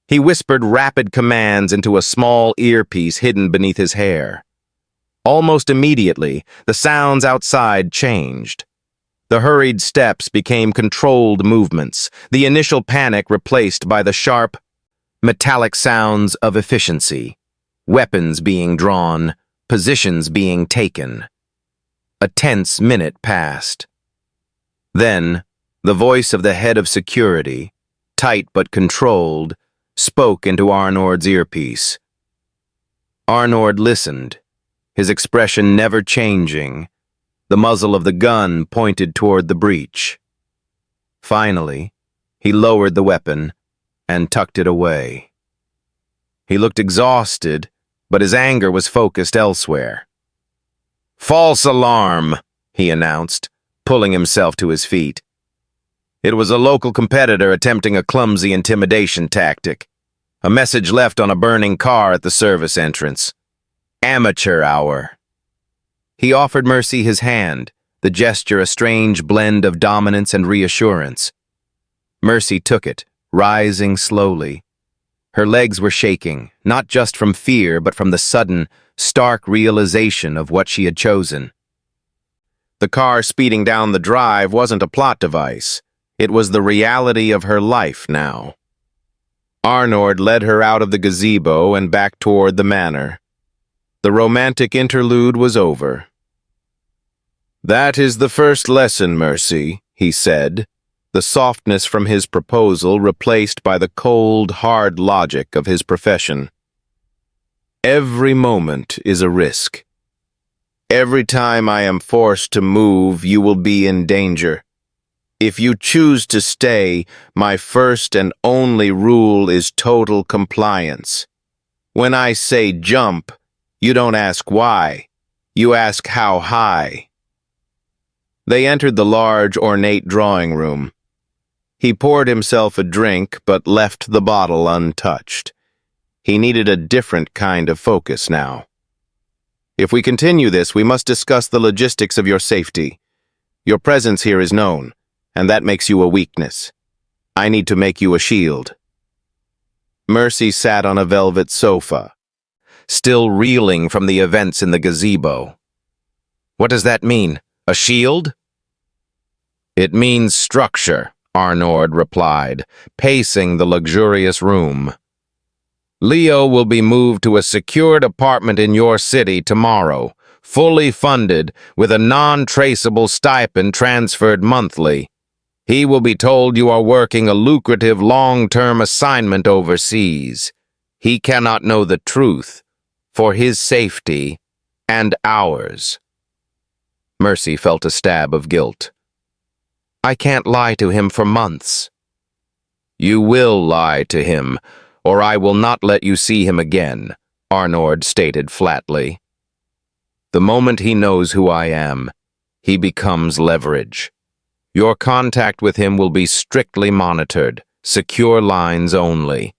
He whispered rapid commands into a small earpiece hidden beneath his hair. Almost immediately, the sounds outside changed. The hurried steps became controlled movements, the initial panic replaced by the sharp, metallic sounds of efficiency, weapons being drawn, positions being taken. A tense minute passed. Then, the voice of the head of security, tight but controlled, spoke into Arnord's earpiece. Arnord listened, his expression never changing, the muzzle of the gun pointed toward the breach. Finally, he lowered the weapon and tucked it away. He looked exhausted, but his anger was focused elsewhere. "False alarm," he announced, pulling himself to his feet. It was a local competitor attempting a clumsy intimidation tactic. A message left on a burning car at the service entrance. Amateur hour. He offered Mercy his hand, the gesture a strange blend of dominance and reassurance. Mercy took it, rising slowly. Her legs were shaking, not just from fear, but from the sudden, stark realization of what she had chosen. The car speeding down the drive wasn't a plot device. It was the reality of her life now. Arnord led her out of the gazebo and back toward the manor. The romantic interlude was over. "That is the first lesson, Mercy," he said, the softness from his proposal replaced by the cold, hard logic of his profession. "Every moment is a risk. Every time I am forced to move, you will be in danger. If you choose to stay, my first and only rule is total compliance. When I say jump, you don't ask why. You ask how high." They entered the large, ornate drawing room. He poured himself a drink, but left the bottle untouched. He needed a different kind of focus now. "If we continue this, we must discuss the logistics of your safety. Your presence here is known, and that makes you a weakness. I need to make you a shield." Mercy sat on a velvet sofa, still reeling from the events in the gazebo. "What does that mean? A shield?" "It means structure," Arnord replied, pacing the luxurious room. "Leo will be moved to a secured apartment in your city tomorrow, fully funded, with a non-traceable stipend transferred monthly. He will be told you are working a lucrative long-term assignment overseas. He cannot know the truth, for his safety and ours." Mercy felt a stab of guilt. "I can't lie to him for months." "You will lie to him, or I will not let you see him again," Arnord stated flatly. "The moment he knows who I am, he becomes leverage. Your contact with him will be strictly monitored, secure lines only.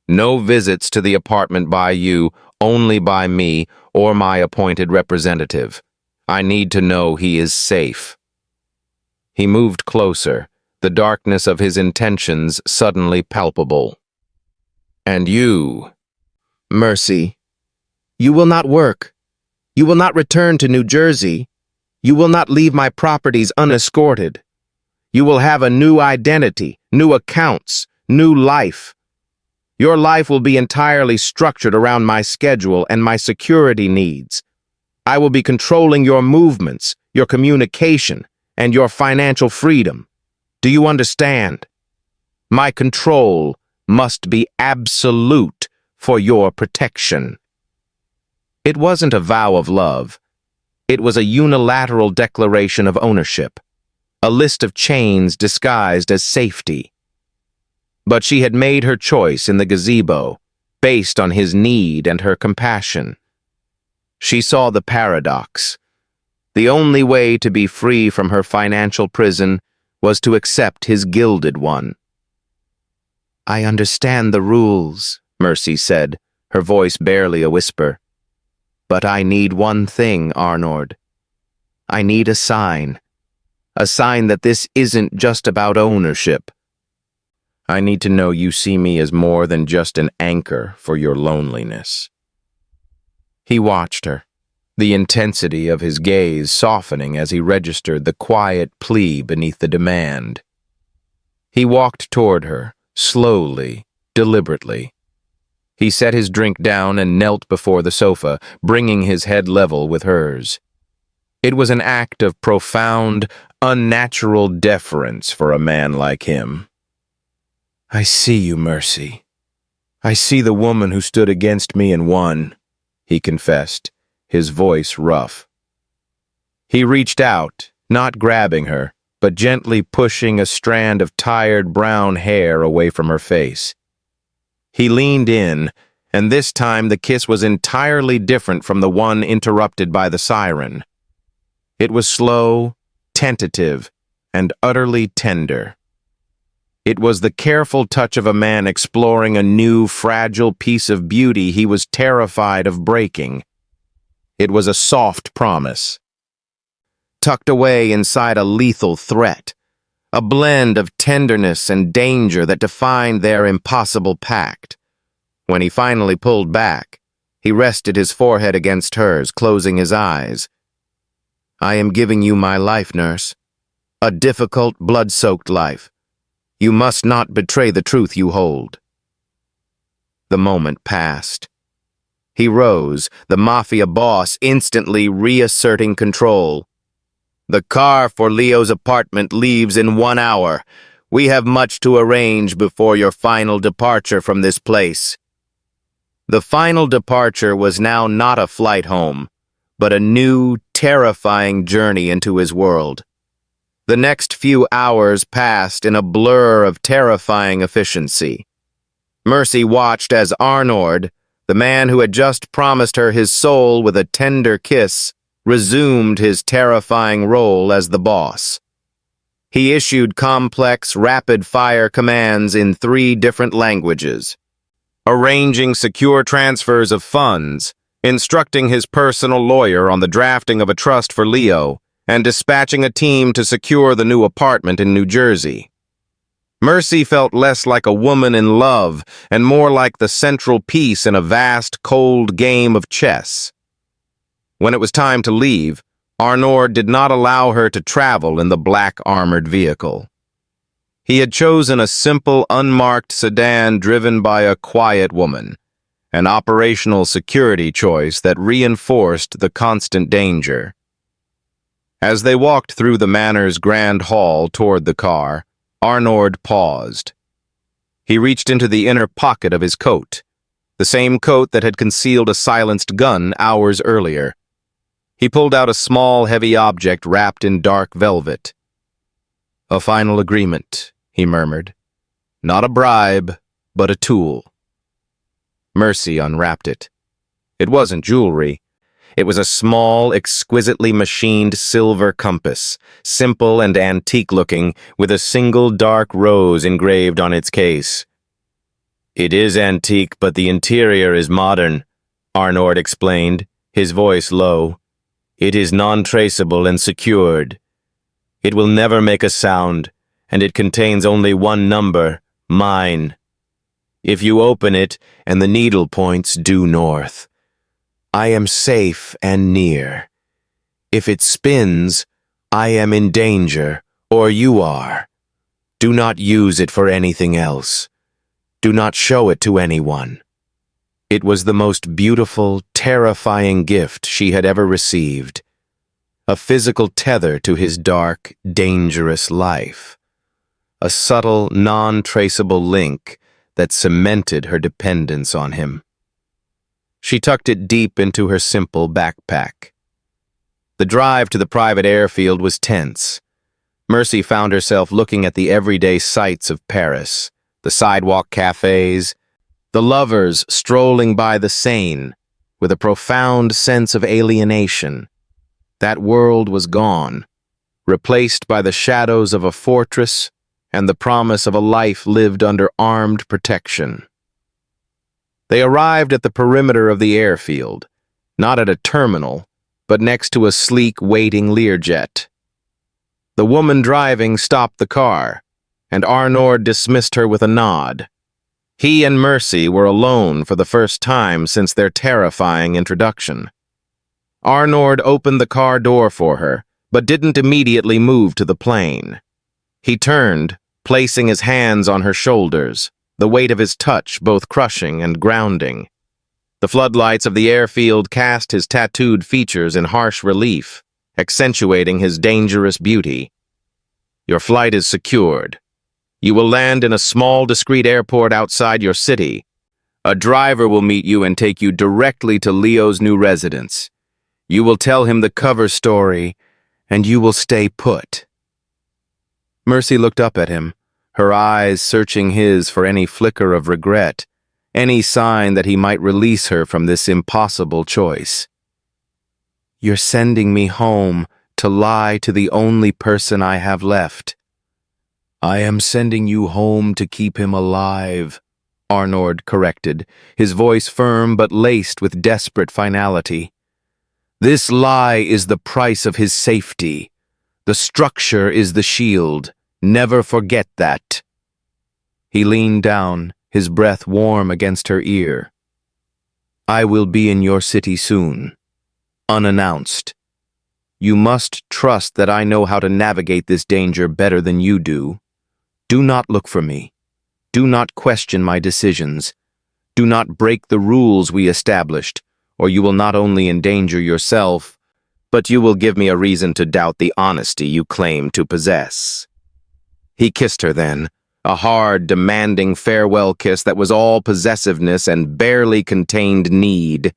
No visits to the apartment by you, only by me or my appointed representative. I need to know he is safe." He moved closer, the darkness of his intentions suddenly palpable. "And you, Mercy, you will not work. You will not return to New Jersey. You will not leave my properties unescorted. You will have a new identity, new accounts, new life. Your life will be entirely structured around my schedule and my security needs. I will be controlling your movements, your communication, and your financial freedom. Do you understand? My control must be absolute for your protection." It wasn't a vow of love. It was a unilateral declaration of ownership, a list of chains disguised as safety. But she had made her choice in the gazebo, based on his need and her compassion. She saw the paradox. The only way to be free from her financial prison was to accept his gilded one. "I understand the rules," Mercy said, her voice barely a whisper. "But I need one thing, Arnord. I need a sign that this isn't just about ownership. I need to know you see me as more than just an anchor for your loneliness." He watched her, the intensity of his gaze softening as he registered the quiet plea beneath the demand. He walked toward her, slowly, deliberately. He set his drink down and knelt before the sofa, bringing his head level with hers. It was an act of profound, unnatural deference for a man like him. "I see you, Mercy. I see the woman who stood against me and won," he confessed, his voice rough. He reached out, not grabbing her, but gently pushing a strand of tired brown hair away from her face. He leaned in, and this time the kiss was entirely different from the one interrupted by the siren. It was slow, tentative, and utterly tender. It was the careful touch of a man exploring a new, fragile piece of beauty he was terrified of breaking. It was a soft promise, tucked away inside a lethal threat, a blend of tenderness and danger that defined their impossible pact. When he finally pulled back, he rested his forehead against hers, closing his eyes. "I am giving you my life, nurse. A difficult, blood-soaked life. You must not betray the truth you hold." The moment passed. He rose, the Mafia boss instantly reasserting control. "The car for Leo's apartment leaves in 1 hour. We have much to arrange before your final departure from this place." The final departure was now not a flight home, but a new, terrifying journey into his world. The next few hours passed in a blur of terrifying efficiency. Mercy watched as Arnord, the man who had just promised her his soul with a tender kiss, resumed his terrifying role as the boss. He issued complex, rapid-fire commands in 3 different languages, arranging secure transfers of funds, instructing his personal lawyer on the drafting of a trust for Leo, and dispatching a team to secure the new apartment in New Jersey. Mercy felt less like a woman in love and more like the central piece in a vast, cold game of chess. When it was time to leave, Arnord did not allow her to travel in the black armored vehicle. He had chosen a simple, unmarked sedan driven by a quiet woman, an operational security choice that reinforced the constant danger. As they walked through the manor's grand hall toward the car, Arnord paused. He reached into the inner pocket of his coat, the same coat that had concealed a silenced gun hours earlier. He pulled out a small, heavy object wrapped in dark velvet. "A final agreement," he murmured. "Not a bribe, but a tool." Mercy unwrapped it. It wasn't jewelry. It was a small, exquisitely machined silver compass, simple and antique-looking, with a single dark rose engraved on its case. "It is antique, but the interior is modern," Arnord explained, his voice low. "It is non-traceable and secured. It will never make a sound, and it contains only one number, mine. If you open it and the needle points due north, I am safe and near. If it spins, I am in danger, or you are. Do not use it for anything else. Do not show it to anyone." It was the most beautiful, terrifying gift she had ever received. A physical tether to his dark, dangerous life. A subtle, non-traceable link that cemented her dependence on him. She tucked it deep into her simple backpack. The drive to the private airfield was tense. Mercy found herself looking at the everyday sights of Paris, the sidewalk cafes, the lovers strolling by the Seine, with a profound sense of alienation. That world was gone, replaced by the shadows of a fortress and the promise of a life lived under armed protection. They arrived at the perimeter of the airfield, not at a terminal, but next to a sleek, waiting Learjet. The woman driving stopped the car, and Arnord dismissed her with a nod. He and Mercy were alone for the first time since their terrifying introduction. Arnord opened the car door for her, but didn't immediately move to the plane. He turned, placing his hands on her shoulders, the weight of his touch both crushing and grounding. The floodlights of the airfield cast his tattooed features in harsh relief, accentuating his dangerous beauty. Your flight is secured. You will land in a small, discreet airport outside your city. A driver will meet you and take you directly to Leo's new residence. You will tell him the cover story, and you will stay put. Mercy looked up at him, her eyes searching his for any flicker of regret, any sign that he might release her from this impossible choice. You're sending me home to lie to the only person I have left. I am sending you home to keep him alive, Arnord corrected, his voice firm but laced with desperate finality. This lie is the price of his safety. The structure is the shield. Never forget that. He leaned down, his breath warm against her ear. I will be in your city soon, unannounced. You must trust that I know how to navigate this danger better than you do. Do not look for me. Do not question my decisions. Do not break the rules we established, or you will not only endanger yourself, but you will give me a reason to doubt the honesty you claim to possess. He kissed her then, a hard, demanding farewell kiss that was all possessiveness and barely contained need.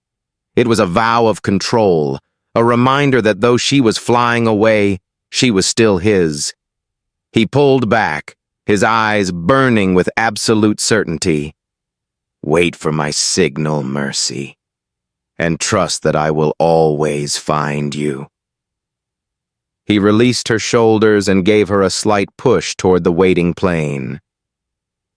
It was a vow of control, a reminder that though she was flying away, she was still his. He pulled back, his eyes burning with absolute certainty. Wait for my signal, Mercy, and trust that I will always find you. He released her shoulders and gave her a slight push toward the waiting plane.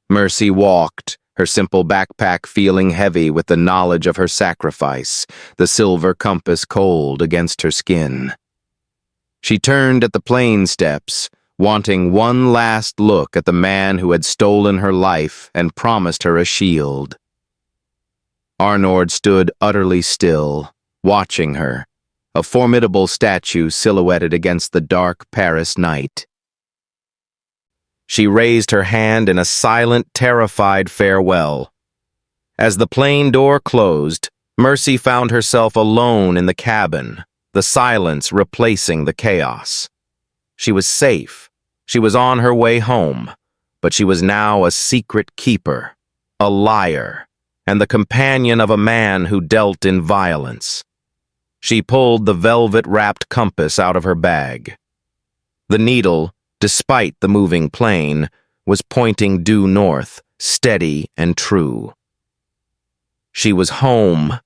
Mercy walked, her simple backpack feeling heavy with the knowledge of her sacrifice, the silver compass cold against her skin. She turned at the plane steps, wanting one last look at the man who had stolen her life and promised her a shield. Arnord stood utterly still, watching her, a formidable statue silhouetted against the dark Paris night. She raised her hand in a silent, terrified farewell. As the plane door closed, Mercy found herself alone in the cabin, the silence replacing the chaos. She was safe. She was on her way home, but she was now a secret keeper, a liar, and the companion of a man who dealt in violence. She pulled the velvet-wrapped compass out of her bag. The needle, despite the moving plane, was pointing due north, steady and true. She was home,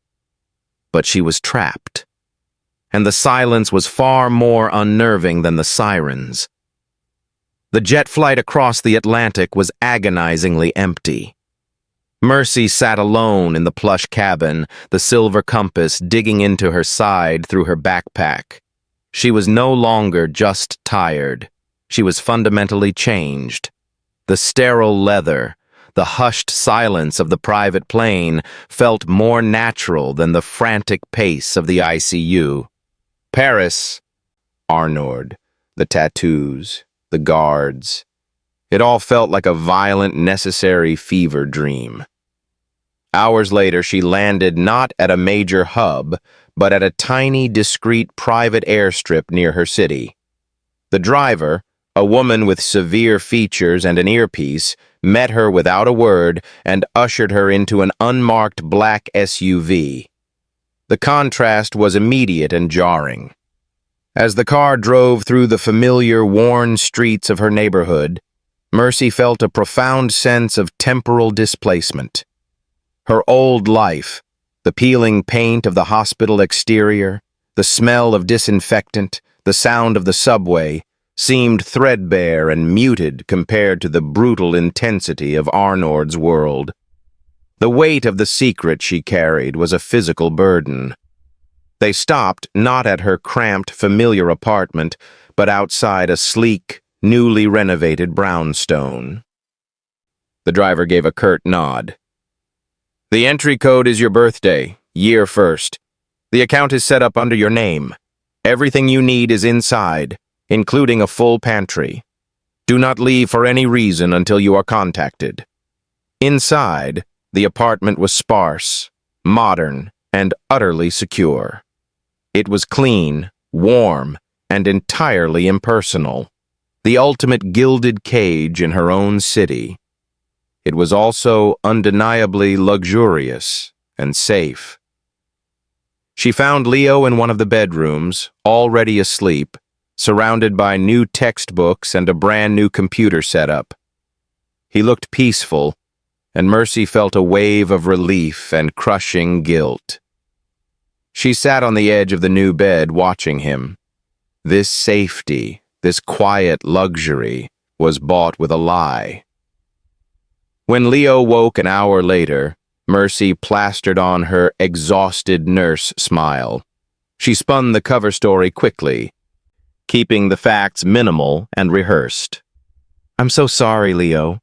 but she was trapped. And the silence was far more unnerving than the sirens. The jet flight across the Atlantic was agonizingly empty. Mercy sat alone in the plush cabin, the silver compass digging into her side through her backpack. She was no longer just tired. She was fundamentally changed. The sterile leather, the hushed silence of the private plane felt more natural than the frantic pace of the ICU. Paris, Arnord, the tattoos, the guards. It all felt like a violent, necessary fever dream. Hours later, she landed not at a major hub, but at a tiny, discreet private airstrip near her city. The driver, a woman with severe features and an earpiece, met her without a word and ushered her into an unmarked black SUV. The contrast was immediate and jarring. As the car drove through the familiar, worn streets of her neighborhood, Mercy felt a profound sense of temporal displacement. Her old life, the peeling paint of the hospital exterior, the smell of disinfectant, the sound of the subway, seemed threadbare and muted compared to the brutal intensity of Arnord's world. The weight of the secret she carried was a physical burden. They stopped not at her cramped, familiar apartment, but outside a sleek, newly renovated brownstone. The driver gave a curt nod. The entry code is your birthday, year first. The account is set up under your name. Everything you need is inside, including a full pantry. Do not leave for any reason until you are contacted." Inside, the apartment was sparse, modern, and utterly secure. It was clean, warm, and entirely impersonal. The ultimate gilded cage in her own city. It was also undeniably luxurious and safe. She found Leo in one of the bedrooms, already asleep, surrounded by new textbooks and a brand new computer setup. He looked peaceful, and Mercy felt a wave of relief and crushing guilt. She sat on the edge of the new bed watching him. This safety, this quiet luxury, was bought with a lie. When Leo woke an hour later, Mercy plastered on her exhausted nurse smile. She spun the cover story quickly, keeping the facts minimal and rehearsed. "I'm so sorry, Leo.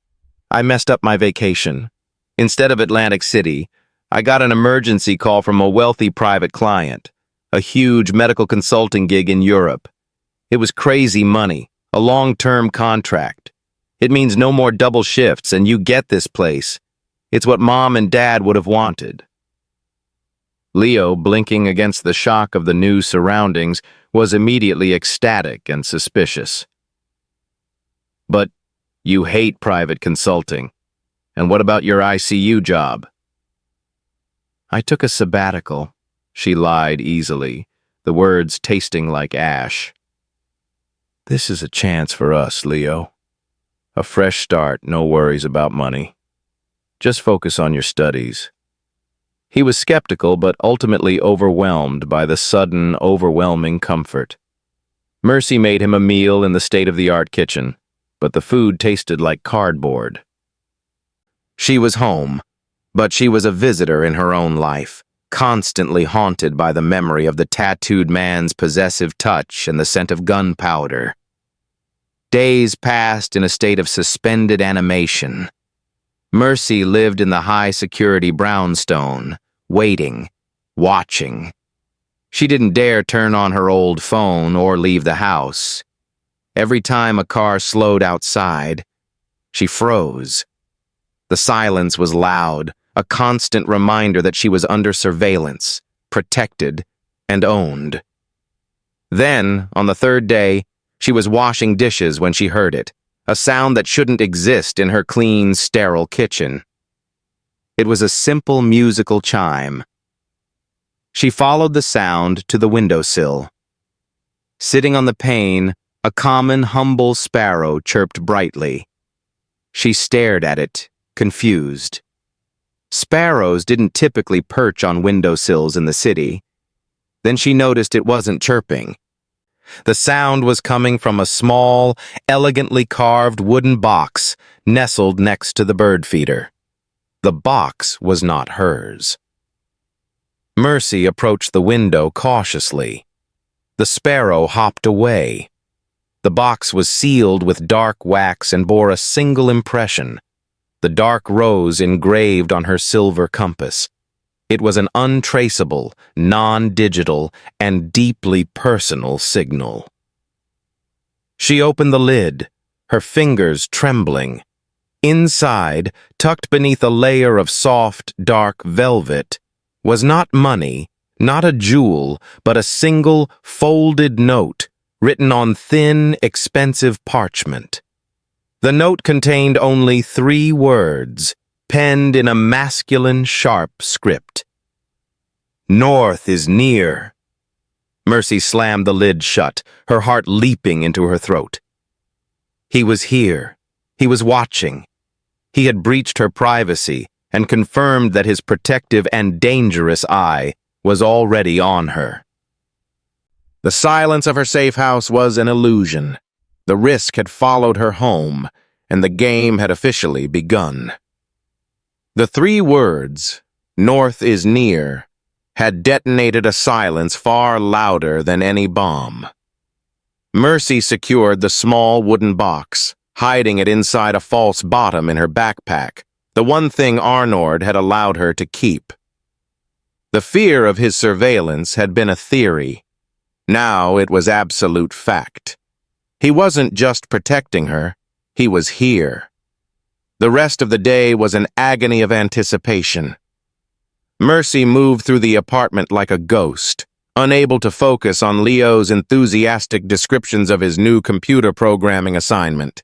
I messed up my vacation. Instead of Atlantic City, I got an emergency call from a wealthy private client, a huge medical consulting gig in Europe. It was crazy money, a long-term contract. It means no more double shifts, and you get this place. It's what Mom and Dad would have wanted." Leo, blinking against the shock of the new surroundings, was immediately ecstatic and suspicious. "But you hate private consulting. And what about your ICU job?" "I took a sabbatical," she lied easily, the words tasting like ash. "This is a chance for us, Leo. A fresh start, no worries about money. Just focus on your studies." He was skeptical but ultimately overwhelmed by the sudden, overwhelming comfort. Mercy made him a meal in the state-of-the-art kitchen, but the food tasted like cardboard. She was home, but she was a visitor in her own life, constantly haunted by the memory of the tattooed man's possessive touch and the scent of gunpowder. Days passed in a state of suspended animation. Mercy lived in the high-security brownstone, waiting, watching. She didn't dare turn on her old phone or leave the house. Every time a car slowed outside, she froze. The silence was loud, a constant reminder that she was under surveillance, protected, and owned. Then, on the third day, she was washing dishes when she heard it, a sound that shouldn't exist in her clean, sterile kitchen. It was a simple musical chime. She followed the sound to the windowsill. Sitting on the pane, a common, humble sparrow chirped brightly. She stared at it, confused. Sparrows didn't typically perch on windowsills in the city. Then she noticed it wasn't chirping. The sound was coming from a small, elegantly carved wooden box nestled next to the bird feeder. The box was not hers. Mercy approached the window cautiously. The sparrow hopped away. The box was sealed with dark wax and bore a single impression, the dark rose engraved on her silver compass. It was an untraceable, non-digital, and deeply personal signal. She opened the lid, her fingers trembling. Inside, tucked beneath a layer of soft, dark velvet, was not money, not a jewel, but a single, folded note, written on thin, expensive parchment. The note contained only 3 words, penned in a masculine, sharp script. "North is near." Mercy slammed the lid shut, her heart leaping into her throat. He was here. He was watching. He had breached her privacy and confirmed that his protective and dangerous eye was already on her. The silence of her safe house was an illusion. The risk had followed her home, and the game had officially begun. The 3 words, "North is near," had detonated a silence far louder than any bomb. Mercy secured the small wooden box, hiding it inside a false bottom in her backpack, the one thing Arnord had allowed her to keep. The fear of his surveillance had been a theory. Now it was absolute fact. He wasn't just protecting her, he was here. The rest of the day was an agony of anticipation. Mercy moved through the apartment like a ghost, unable to focus on Leo's enthusiastic descriptions of his new computer programming assignment.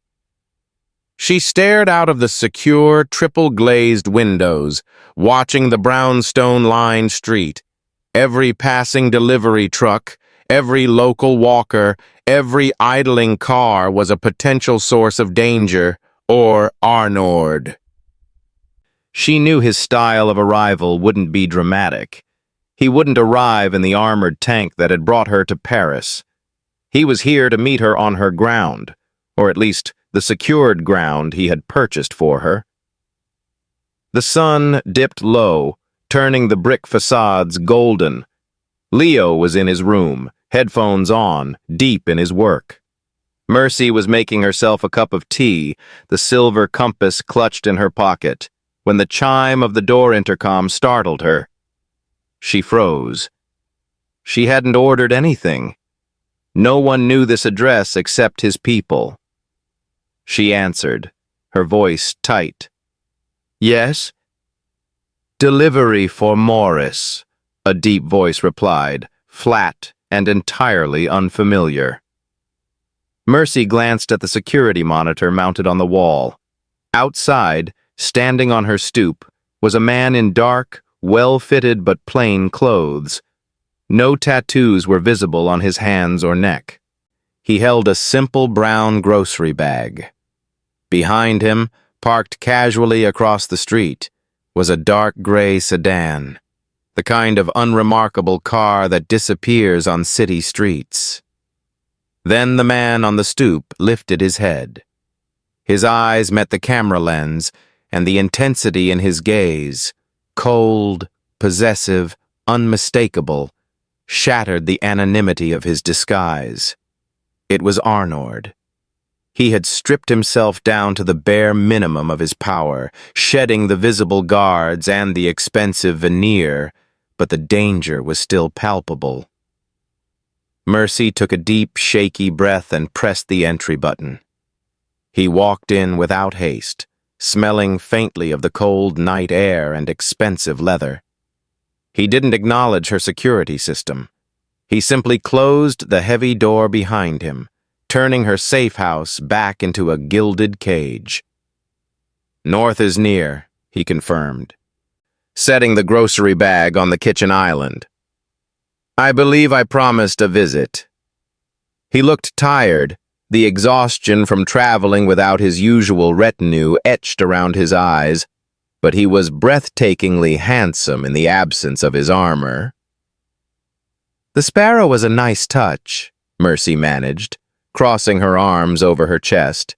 She stared out of the secure, triple-glazed windows, watching the brownstone-lined street. Every passing delivery truck, every local walker, every idling car was a potential source of danger, or Arnord. She knew his style of arrival wouldn't be dramatic. He wouldn't arrive in the armored tank that had brought her to Paris. He was here to meet her on her ground, or at least the secured ground he had purchased for her. The sun dipped low, turning the brick facades golden. Leo was in his room, headphones on, deep in his work. Mercy was making herself a cup of tea, the silver compass clutched in her pocket, when the chime of the door intercom startled her. She froze. She hadn't ordered anything. No one knew this address except his people. She answered, her voice tight. Yes? Delivery for Morris, a deep voice replied, flat and entirely unfamiliar. Mercy glanced at the security monitor mounted on the wall. Outside, standing on her stoop, was a man in dark, well-fitted but plain clothes. No tattoos were visible on his hands or neck. He held a simple brown grocery bag. Behind him, parked casually across the street, was a dark gray sedan, the kind of unremarkable car that disappears on city streets. Then the man on the stoop lifted his head. His eyes met the camera lens, and the intensity in his gaze, cold, possessive, unmistakable, shattered the anonymity of his disguise. It was Arnord. He had stripped himself down to the bare minimum of his power, shedding the visible guards and the expensive veneer, but the danger was still palpable. Mercy took a deep, shaky breath and pressed the entry button. He walked in without haste, smelling faintly of the cold night air and expensive leather. He didn't acknowledge her security system. He simply closed the heavy door behind him, turning her safe house back into a gilded cage. North is near, he confirmed, setting the grocery bag on the kitchen island. I believe I promised a visit. He looked tired, the exhaustion from traveling without his usual retinue etched around his eyes, but he was breathtakingly handsome in the absence of his armor. The sparrow was a nice touch, Mercy managed, crossing her arms over her chest.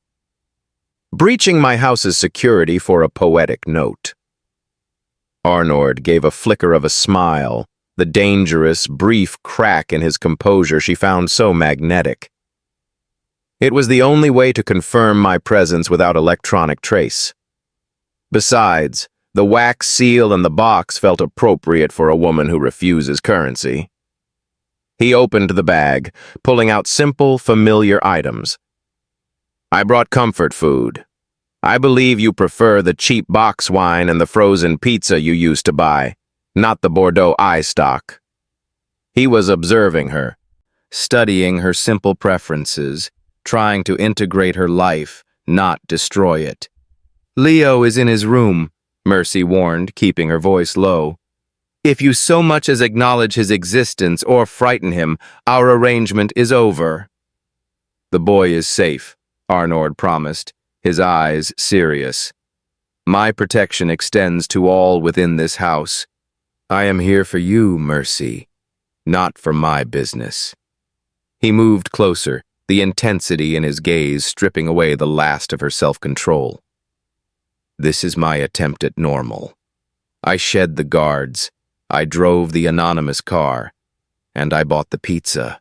Breaching my house's security for a poetic note. Arnord gave a flicker of a smile, the dangerous, brief crack in his composure she found so magnetic. It was the only way to confirm my presence without electronic trace. Besides, the wax seal in the box felt appropriate for a woman who refuses currency. He opened the bag, pulling out simple, familiar items. I brought comfort food. I believe you prefer the cheap box wine and the frozen pizza you used to buy, not the Bordeaux eye stock. He was observing her, studying her simple preferences, trying to integrate her life, not destroy it. Leo is in his room, Mercy warned, keeping her voice low. If you so much as acknowledge his existence or frighten him, our arrangement is over. The boy is safe, Arnord promised, his eyes serious. My protection extends to all within this house. I am here for you, Mercy, not for my business. He moved closer, the intensity in his gaze stripping away the last of her self-control. This is my attempt at normal. I shed the guards. I drove the anonymous car, and I bought the pizza.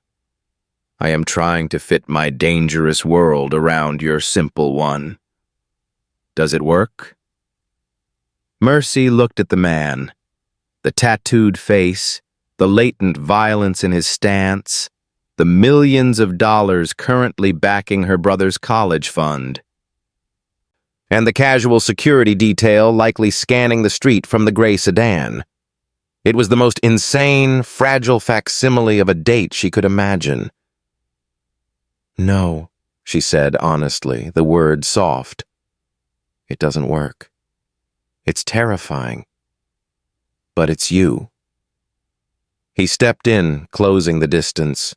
I am trying to fit my dangerous world around your simple one. Does it work? Mercy looked at the man. The tattooed face, the latent violence in his stance, the millions of dollars currently backing her brother's college fund. And the casual security detail likely scanning the street from the gray sedan. It was the most insane, fragile facsimile of a date she could imagine. "No," she said honestly, the word soft. "It doesn't work. It's terrifying. But it's you." He stepped in, closing the distance,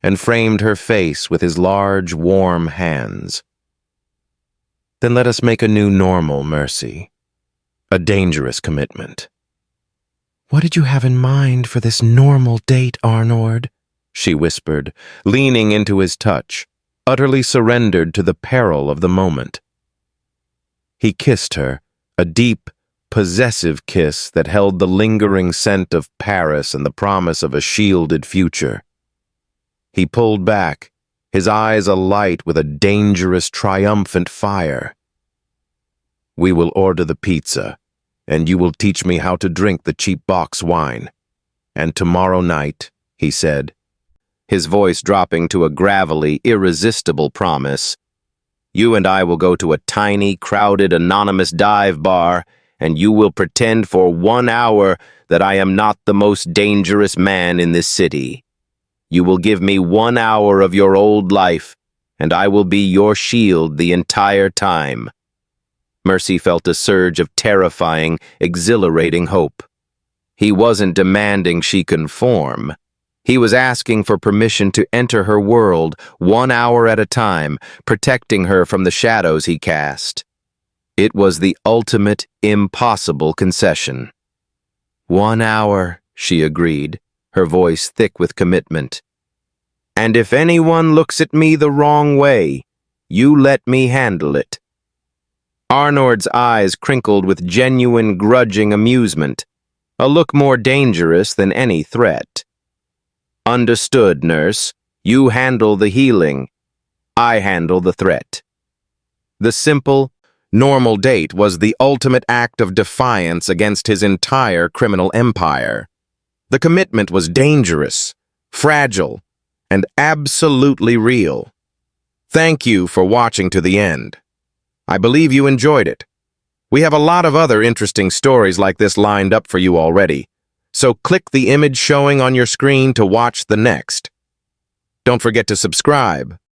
and framed her face with his large, warm hands. "Then let us make a new normal, Mercy. A dangerous commitment." "What did you have in mind for this normal date, Arnord?" she whispered, leaning into his touch, utterly surrendered to the peril of the moment. He kissed her, a deep, possessive kiss that held the lingering scent of Paris and the promise of a shielded future. He pulled back, his eyes alight with a dangerous, triumphant fire. "We will order the pizza, and you will teach me how to drink the cheap box wine. And tomorrow night," he said, his voice dropping to a gravelly, irresistible promise, "you and I will go to a tiny, crowded, anonymous dive bar, and you will pretend for 1 hour that I am not the most dangerous man in this city. You will give me 1 hour of your old life, and I will be your shield the entire time." Mercy felt a surge of terrifying, exhilarating hope. He wasn't demanding she conform. He was asking for permission to enter her world 1 hour at a time, protecting her from the shadows he cast. It was the ultimate, impossible concession. 1 hour, she agreed, her voice thick with commitment. "And if anyone looks at me the wrong way, you let me handle it." Arnord's eyes crinkled with genuine, grudging amusement, a look more dangerous than any threat. "Understood, nurse. You handle the healing. I handle the threat." The simple, normal date was the ultimate act of defiance against his entire criminal empire. The commitment was dangerous, fragile, and absolutely real. Thank you for watching to the end. I believe you enjoyed it. We have a lot of other interesting stories like this lined up for you already, so click the image showing on your screen to watch the next. Don't forget to subscribe